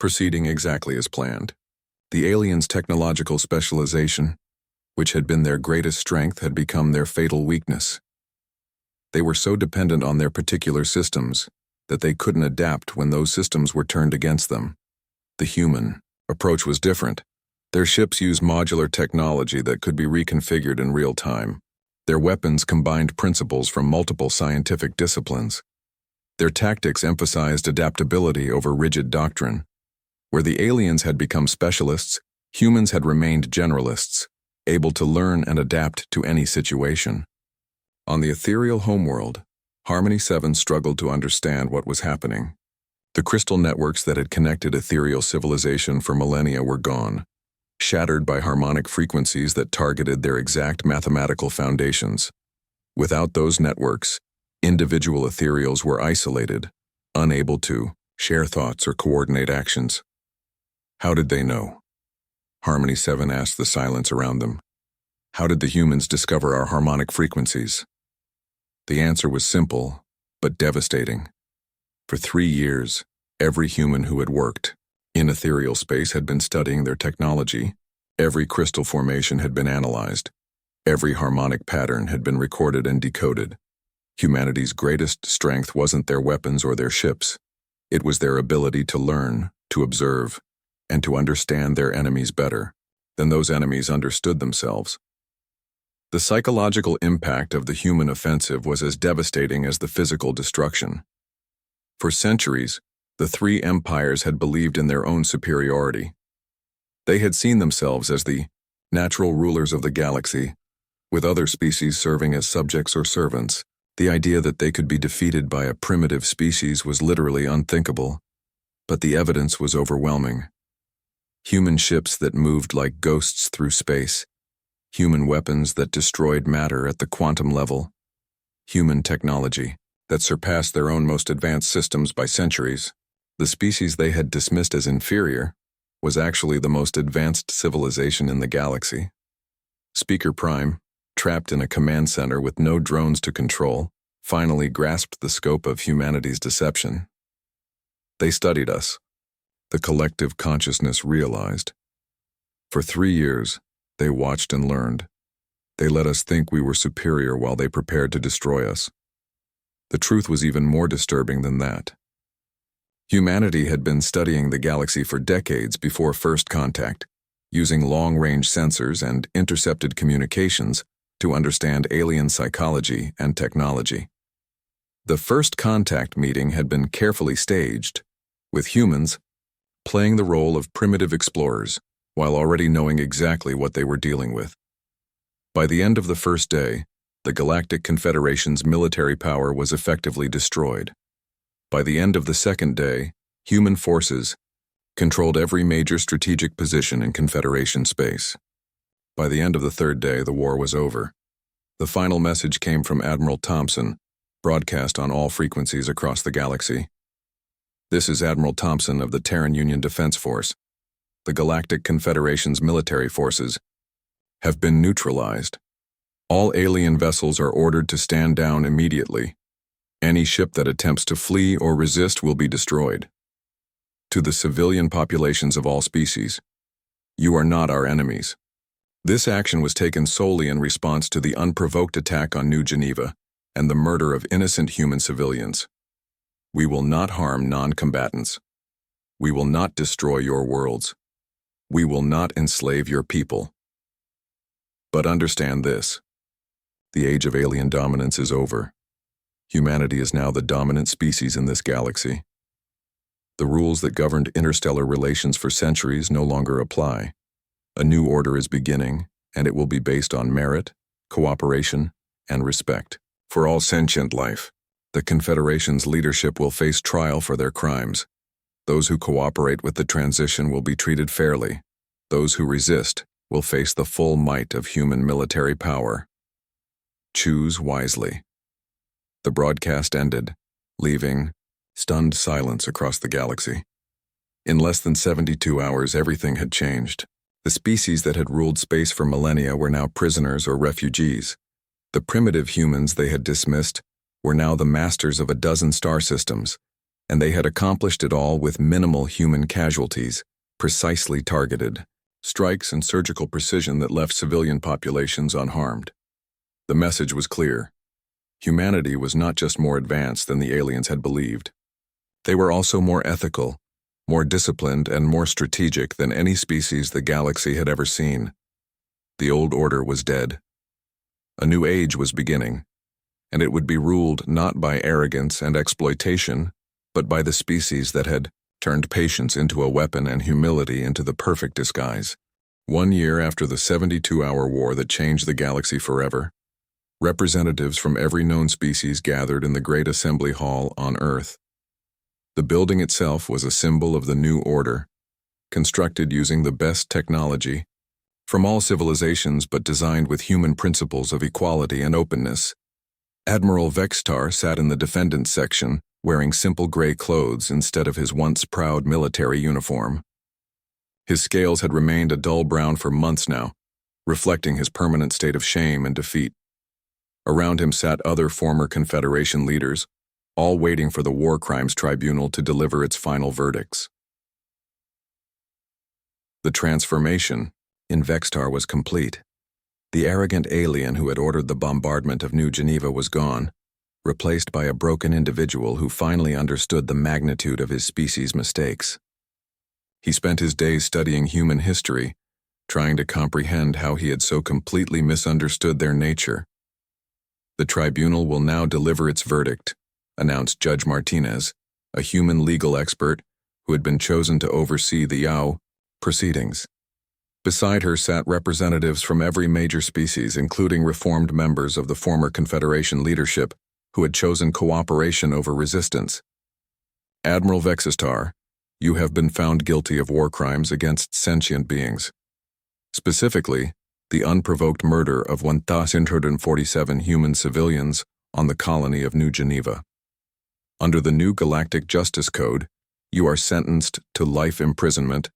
proceeding exactly as planned. The aliens' technological specialization, which had been their greatest strength, had become their fatal weakness. They were so dependent on their particular systems that they couldn't adapt when those systems were turned against them. The human approach was different. Their ships used modular technology that could be reconfigured in real time. Their weapons combined principles from multiple scientific disciplines. Their tactics emphasized adaptability over rigid doctrine. Where the aliens had become specialists, humans had remained generalists, able to learn and adapt to any situation. On the ethereal homeworld, Harmony 7 struggled to understand what was happening. The crystal networks that had connected ethereal civilization for millennia were gone, shattered by harmonic frequencies that targeted their exact mathematical foundations. Without those networks, individual ethereals were isolated, unable to share thoughts or coordinate actions. How did they know? Harmony 7 asked the silence around them. How did the humans discover our harmonic frequencies? The answer was simple, but devastating. For 3 years, every human who had worked in ethereal space had been studying their technology. Every crystal formation had been analyzed. Every harmonic pattern had been recorded and decoded. Humanity's greatest strength wasn't their weapons or their ships. It was their ability to learn, to observe, and to understand their enemies better than those enemies understood themselves. The psychological impact of the human offensive was as devastating as the physical destruction. For centuries, the 3 empires had believed in their own superiority. They had seen themselves as the natural rulers of the galaxy, with other species serving as subjects or servants. The idea that they could be defeated by a primitive species was literally unthinkable, but the evidence was overwhelming. Human ships that moved like ghosts through space, human weapons that destroyed matter at the quantum level, human technology that surpassed their own most advanced systems by centuries. The species they had dismissed as inferior was actually the most advanced civilization in the galaxy. Speaker Prime, trapped in a command center with no drones to control, finally grasped the scope of humanity's deception. They studied us. The collective consciousness realized. For 3 years, they watched and learned. They let us think we were superior while they prepared to destroy us. The truth was even more disturbing than that. Humanity had been studying the galaxy for decades before first contact, using long-range sensors and intercepted communications to understand alien psychology and technology. The first contact meeting had been carefully staged, with humans playing the role of primitive explorers while already knowing exactly what they were dealing with. By the end of the first day, the Galactic Confederation's military power was effectively destroyed. By the end of the second day, human forces controlled every major strategic position in Confederation space. By the end of the third day, the war was over. The final message came from Admiral Thompson, broadcast on all frequencies across the galaxy. This is Admiral Thompson of the Terran Union Defense Force. The Galactic Confederation's military forces have been neutralized. All alien vessels are ordered to stand down immediately. Any ship that attempts to flee or resist will be destroyed. To the civilian populations of all species, you are not our enemies. This action was taken solely in response to the unprovoked attack on New Geneva and the murder of innocent human civilians. We will not harm non-combatants. We will not destroy your worlds. We will not enslave your people. But understand this. The age of alien dominance is over. Humanity is now the dominant species in this galaxy. The rules that governed interstellar relations for centuries no longer apply. A new order is beginning, and it will be based on merit, cooperation, and respect for all sentient life. The Confederation's leadership will face trial for their crimes. Those who cooperate with the transition will be treated fairly. Those who resist will face the full might of human military power. Choose wisely. The broadcast ended, leaving stunned silence across the galaxy. In less than 72 hours, everything had changed. The species that had ruled space for millennia were now prisoners or refugees. The primitive humans they had dismissed were now the masters of a dozen star systems, and they had accomplished it all with minimal human casualties, precisely targeted strikes and surgical precision that left civilian populations unharmed. The message was clear. Humanity was not just more advanced than the aliens had believed. They were also more ethical, more disciplined, and more strategic than any species the galaxy had ever seen. The old order was dead. A new age was beginning, and it would be ruled not by arrogance and exploitation, but by the species that had turned patience into a weapon and humility into the perfect disguise. 1 year after the 72-hour war that changed the galaxy forever, representatives from every known species gathered in the Great Assembly Hall on Earth. The building itself was a symbol of the new order, constructed using the best technology from all civilizations but designed with human principles of equality and openness. Admiral Vextar sat in the defendants section, wearing simple gray clothes instead of his once proud military uniform. His scales had remained a dull brown for months now, reflecting his permanent state of shame and defeat. Around him sat other former Confederation leaders, all waiting for the War Crimes Tribunal to deliver its final verdicts. The transformation in Vextar was complete. The arrogant alien who had ordered the bombardment of New Geneva was gone, replaced by a broken individual who finally understood the magnitude of his species' mistakes. He spent his days studying human history, trying to comprehend how he had so completely misunderstood their nature. The tribunal will now deliver its verdict, announced Judge Martinez, a human legal expert who had been chosen to oversee the YAO proceedings. Beside her sat representatives from every major species, including reformed members of the former Confederation leadership who had chosen cooperation over resistance. Admiral Vexistar, you have been found guilty of war crimes against sentient beings. Specifically, the unprovoked murder of 1,147 human civilians on the colony of New Geneva. Under the new Galactic Justice Code, you are sentenced to life imprisonment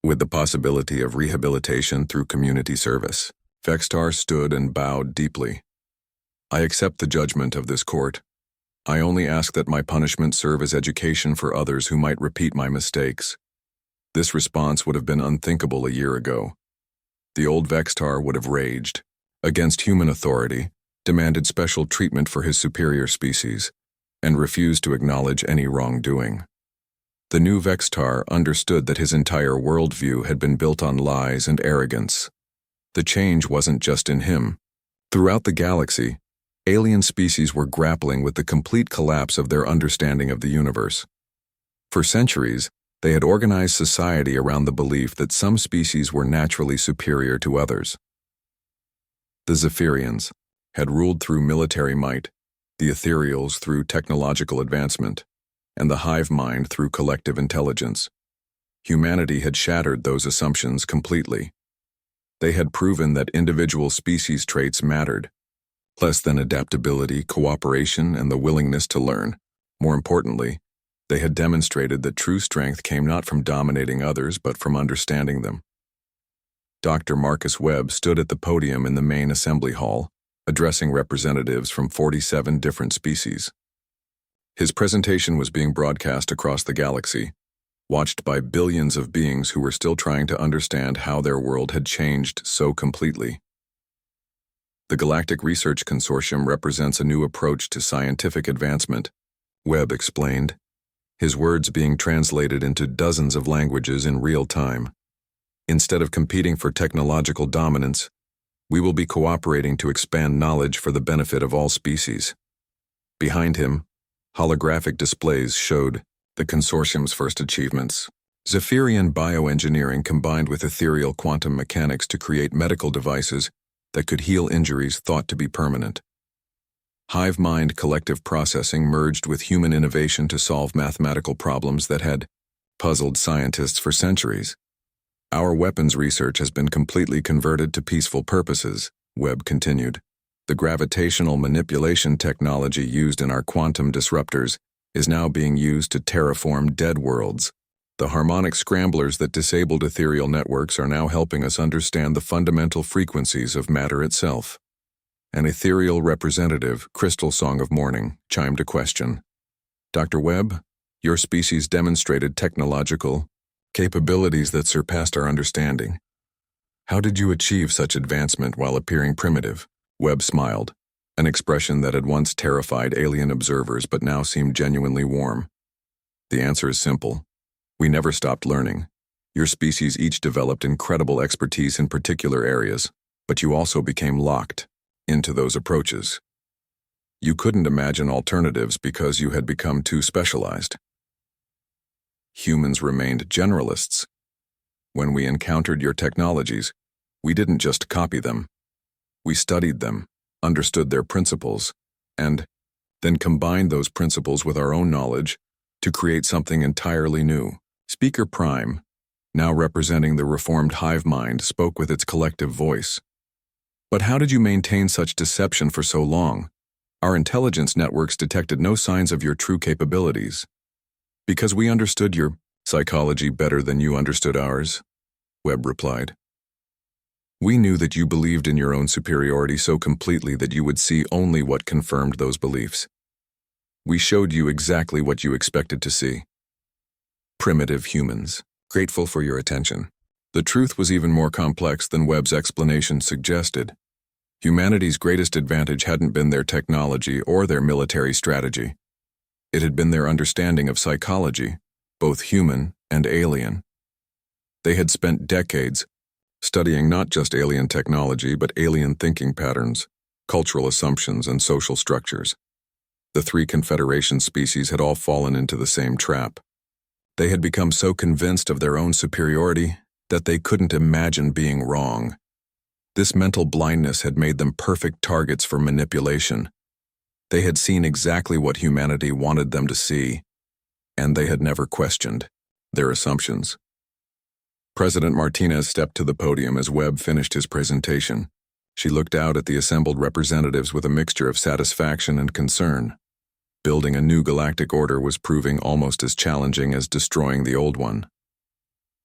with the possibility of rehabilitation through community service. Vextar stood and bowed deeply. I accept the judgment of this court. I only ask that my punishment serve as education for others who might repeat my mistakes. This response would have been unthinkable a year ago. The old Vextar would have raged against human authority, demanded special treatment for his superior species, and refused to acknowledge any wrongdoing. The new Vextar understood that his entire worldview had been built on lies and arrogance. The change wasn't just in him. Throughout the galaxy, alien species were grappling with the complete collapse of their understanding of the universe. For centuries, they had organized society around the belief that some species were naturally superior to others. The Zephyrians had ruled through military might, the Ethereals through technological advancement, and the Hivemind through collective intelligence. Humanity had shattered those assumptions completely. They had proven that individual species traits mattered, less than adaptability, cooperation, and the willingness to learn. More importantly, they had demonstrated that true strength came not from dominating others, but from understanding them. Dr. Marcus Webb stood at the podium in the main assembly hall, addressing representatives from 47 different species. His presentation was being broadcast across the galaxy, watched by billions of beings who were still trying to understand how their world had changed so completely. The Galactic Research Consortium represents a new approach to scientific advancement, Webb explained, his words being translated into dozens of languages in real time. Instead of competing for technological dominance, we will be cooperating to expand knowledge for the benefit of all species. Behind him, holographic displays showed the consortium's first achievements. Zephyrian bioengineering combined with ethereal quantum mechanics to create medical devices that could heal injuries thought to be permanent. Hivemind collective processing merged with human innovation to solve mathematical problems that had puzzled scientists for centuries. Our weapons research has been completely converted to peaceful purposes, Webb continued. The gravitational manipulation technology used in our quantum disruptors is now being used to terraform dead worlds. The harmonic scramblers that disabled ethereal networks are now helping us understand the fundamental frequencies of matter itself. An ethereal representative, Crystal Song of Morning, chimed a question. Dr. Webb, your species demonstrated technological capabilities that surpassed our understanding. How did you achieve such advancement while appearing primitive? Webb smiled, an expression that had once terrified alien observers but now seemed genuinely warm. The answer is simple. We never stopped learning. Your species each developed incredible expertise in particular areas, but you also became locked into those approaches. You couldn't imagine alternatives because you had become too specialized. Humans remained generalists. When we encountered your technologies, we didn't just copy them. We studied them, understood their principles, and then combined those principles with our own knowledge to create something entirely new. Speaker Prime, now representing the reformed Hivemind, spoke with its collective voice. But how did you maintain such deception for so long? Our intelligence networks detected no signs of your true capabilities. Because we understood your psychology better than you understood ours, Webb replied. We knew that you believed in your own superiority so completely that you would see only what confirmed those beliefs. We showed you exactly what you expected to see. Primitive humans, grateful for your attention. The truth was even more complex than Webb's explanation suggested. Humanity's greatest advantage hadn't been their technology or their military strategy. It had been their understanding of psychology, both human and alien. They had spent decades studying not just alien technology but alien thinking patterns, cultural assumptions, and social structures. The three Confederation species had all fallen into the same trap. They had become so convinced of their own superiority that they couldn't imagine being wrong. This mental blindness had made them perfect targets for manipulation. They had seen exactly what humanity wanted them to see, and they had never questioned their assumptions. President Martinez stepped to the podium as Webb finished his presentation. She looked out at the assembled representatives with a mixture of satisfaction and concern. Building a new galactic order was proving almost as challenging as destroying the old one.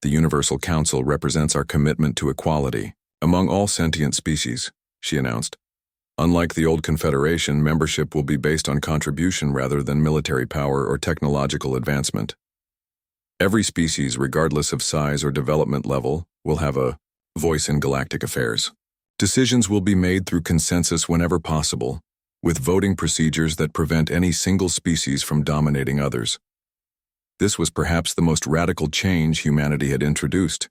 The Universal Council represents our commitment to equality among all sentient species, she announced. Unlike the old Confederation, membership will be based on contribution rather than military power or technological advancement. Every species, regardless of size or development level, will have a voice in galactic affairs. Decisions will be made through consensus whenever possible, with voting procedures that prevent any single species from dominating others. This was perhaps the most radical change humanity had introduced.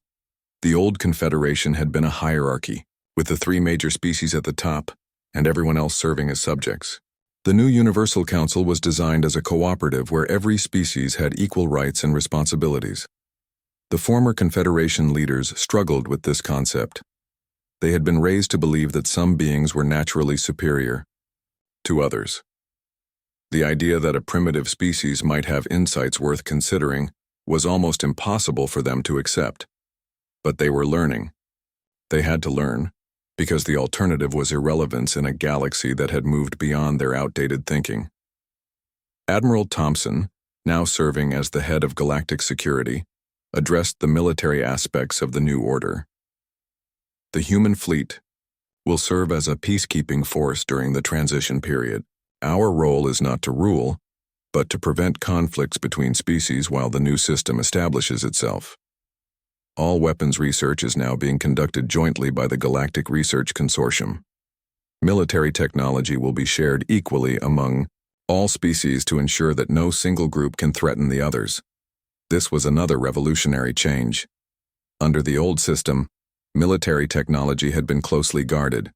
The old Confederation had been a hierarchy, with the three major species at the top, and everyone else serving as subjects. The new Universal Council was designed as a cooperative where every species had equal rights and responsibilities. The former Confederation leaders struggled with this concept. They had been raised to believe that some beings were naturally superior to others. The idea that a primitive species might have insights worth considering was almost impossible for them to accept. But they were learning. They had to learn, because the alternative was irrelevance in a galaxy that had moved beyond their outdated thinking. Admiral Thompson, now serving as the head of galactic security, addressed the military aspects of the new order. The human fleet will serve as a peacekeeping force during the transition period. Our role is not to rule, but to prevent conflicts between species while the new system establishes itself. All weapons research is now being conducted jointly by the Galactic Research Consortium. Military technology will be shared equally among all species to ensure that no single group can threaten the others. This was another revolutionary change. Under the old system, military technology had been closely guarded,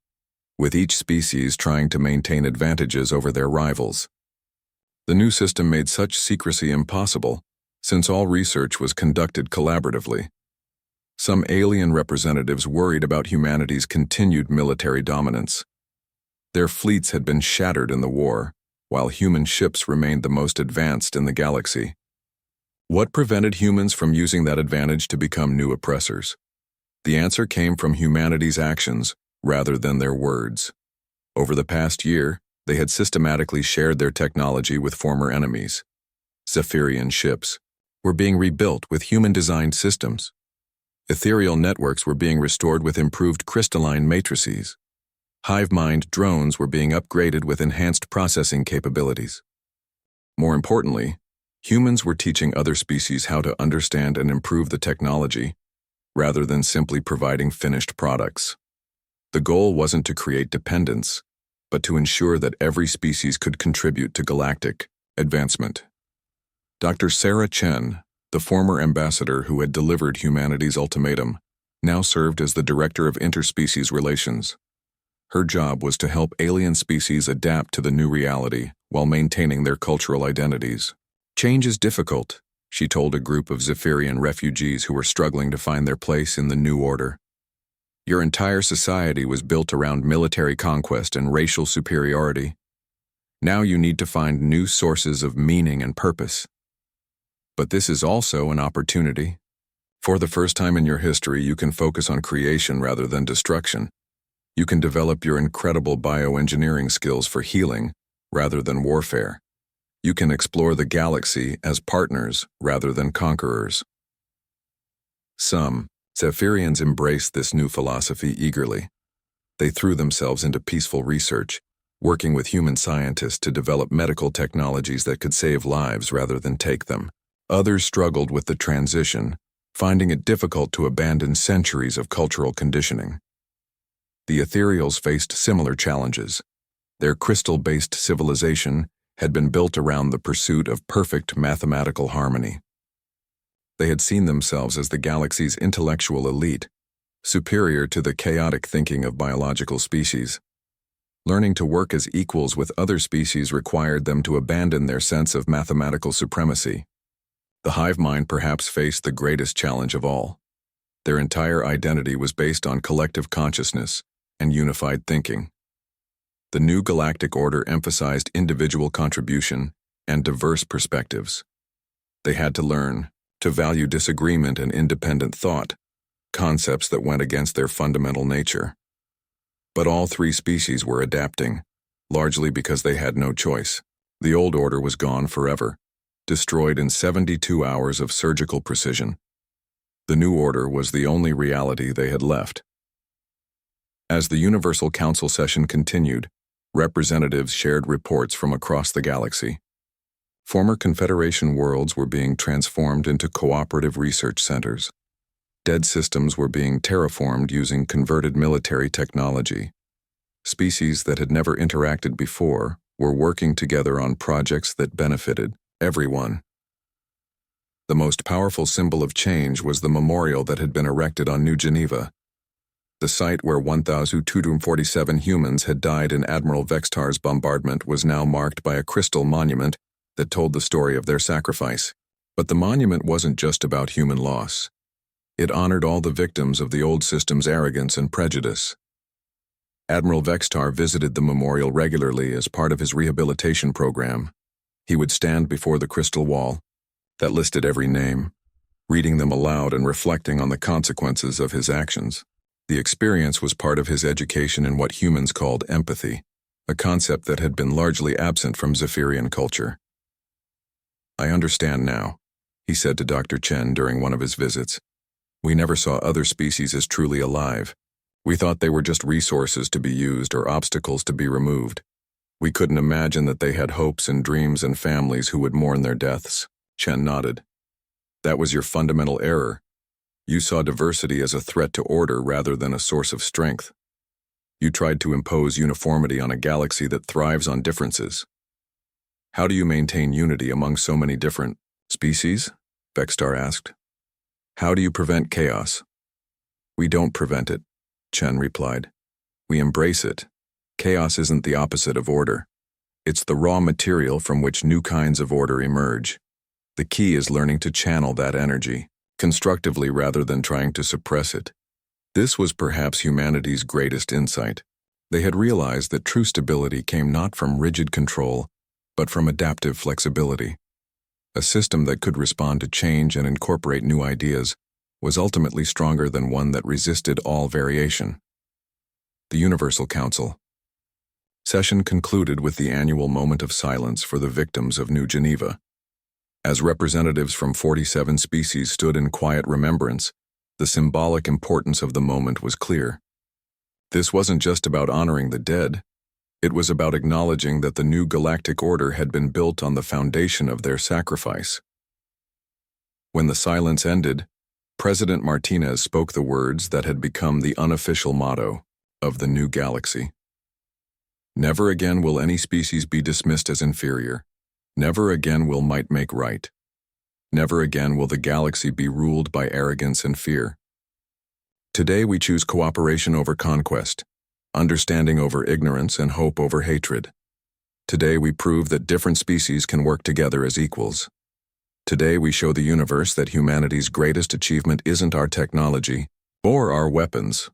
with each species trying to maintain advantages over their rivals. The new system made such secrecy impossible, since all research was conducted collaboratively. Some alien representatives worried about humanity's continued military dominance. Their fleets had been shattered in the war, while human ships remained the most advanced in the galaxy. What prevented humans from using that advantage to become new oppressors? The answer came from humanity's actions rather than their words. Over the past year, they had systematically shared their technology with former enemies. Zephyrian ships were being rebuilt with human-designed systems. Ethereal networks were being restored with improved crystalline matrices. Hivemind drones were being upgraded with enhanced processing capabilities. More importantly, humans were teaching other species how to understand and improve the technology, rather than simply providing finished products. The goal wasn't to create dependence, but to ensure that every species could contribute to galactic advancement. Dr. Sarah Chen, the former ambassador who had delivered humanity's ultimatum, now served as the director of interspecies relations. Her job was to help alien species adapt to the new reality while maintaining their cultural identities. Change is difficult, she told a group of Zephyrian refugees who were struggling to find their place in the new order. Your entire society was built around military conquest and racial superiority. Now you need to find new sources of meaning and purpose. But this is also an opportunity. For the first time in your history, you can focus on creation rather than destruction. You can develop your incredible bioengineering skills for healing rather than warfare. You can explore the galaxy as partners rather than conquerors. Some Zephyrians embraced this new philosophy eagerly. They threw themselves into peaceful research, working with human scientists to develop medical technologies that could save lives rather than take them. Others struggled with the transition, finding it difficult to abandon centuries of cultural conditioning. The Ethereals faced similar challenges. Their crystal-based civilization had been built around the pursuit of perfect mathematical harmony. They had seen themselves as the galaxy's intellectual elite, superior to the chaotic thinking of biological species. Learning to work as equals with other species required them to abandon their sense of mathematical supremacy. The Hivemind perhaps faced the greatest challenge of all. Their entire identity was based on collective consciousness and unified thinking. The new galactic order emphasized individual contribution and diverse perspectives. They had to learn to value disagreement and independent thought, concepts that went against their fundamental nature. But all three species were adapting, largely because they had no choice. The old order was gone forever, destroyed in 72 hours of surgical precision. The new order was the only reality they had left. As the Universal Council session continued, representatives shared reports from across the galaxy. Former Confederation worlds were being transformed into cooperative research centers. Dead systems were being terraformed using converted military technology. Species that had never interacted before were working together on projects that benefited everyone. The most powerful symbol of change was the memorial that had been erected on New Geneva. The site where 1,247 humans had died in Admiral Vextar's bombardment was now marked by a crystal monument that told the story of their sacrifice. But the monument wasn't just about human loss. It honored all the victims of the old system's arrogance and prejudice. Admiral Vextar visited the memorial regularly as part of his rehabilitation program. He would stand before the crystal wall that listed every name, reading them aloud and reflecting on the consequences of his actions. The experience was part of his education in what humans called empathy, a concept that had been largely absent from Zephyrian culture. "I understand now," he said to Dr. Chen during one of his visits. "We never saw other species as truly alive. We thought they were just resources to be used or obstacles to be removed. We couldn't imagine that they had hopes and dreams and families who would mourn their deaths." Chen nodded. "That was your fundamental error. You saw diversity as a threat to order rather than a source of strength. You tried to impose uniformity on a galaxy that thrives on differences. How do you maintain unity among so many different species?" Vextar asked. "How do you prevent chaos?" "We don't prevent it," Chen replied. "We embrace it. Chaos isn't the opposite of order. It's the raw material from which new kinds of order emerge. The key is learning to channel that energy constructively rather than trying to suppress it. This was perhaps humanity's greatest insight. They had realized that true stability came not from rigid control, but from adaptive flexibility. A system that could respond to change and incorporate new ideas was ultimately stronger than one that resisted all variation. The Universal Council. Session concluded with the annual moment of silence for the victims of New Geneva. As representatives from 47 species stood in quiet remembrance, the symbolic importance of the moment was clear. This wasn't just about honoring the dead. It was about acknowledging that the new galactic order had been built on the foundation of their sacrifice. When the silence ended, President Martinez spoke the words that had become the unofficial motto of the new galaxy. Never again will any species be dismissed as inferior. Never again will might make right. Never again will the galaxy be ruled by arrogance and fear. Today we choose cooperation over conquest, understanding over ignorance, and hope over hatred. Today we prove that different species can work together as equals. Today we show the universe that humanity's greatest achievement isn't our technology or our weapons.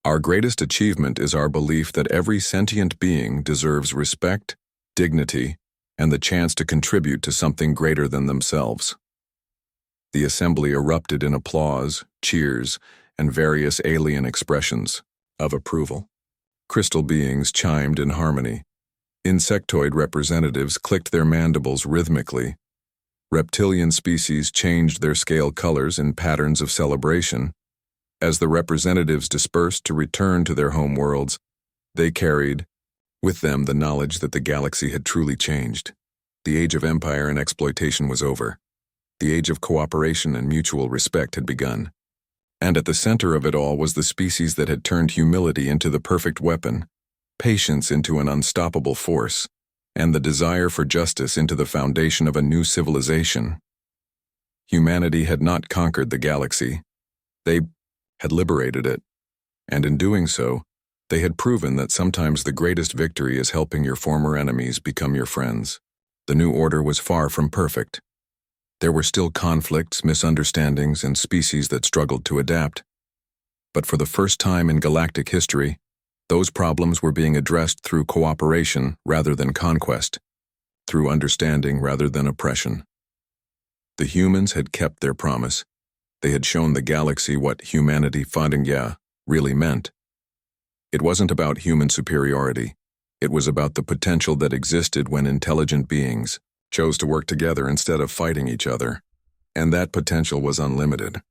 Our greatest achievement is our belief that every sentient being deserves respect, dignity, and the chance to contribute to something greater than themselves. The assembly erupted in applause, cheers, and various alien expressions of approval. Crystal beings chimed in harmony. Insectoid representatives clicked their mandibles rhythmically. Reptilian species changed their scale colors in patterns of celebration. As the representatives dispersed to return to their home worlds, they carried with them the knowledge that the galaxy had truly changed. The age of empire and exploitation was over. The age of cooperation and mutual respect had begun. And at the center of it all was the species that had turned humility into the perfect weapon, patience into an unstoppable force, and the desire for justice into the foundation of a new civilization. Humanity had not conquered the galaxy. They had liberated it, and in doing so, they had proven that sometimes the greatest victory is helping your former enemies become your friends. The new order was far from perfect. There were still conflicts, misunderstandings, and species that struggled to adapt. But for the first time in galactic history, those problems were being addressed through cooperation rather than conquest, through understanding rather than oppression. The humans had kept their promise. They had shown the galaxy what humanity really meant. It wasn't about human superiority. It was about the potential that existed when intelligent beings chose to work together instead of fighting each other. And that potential was unlimited.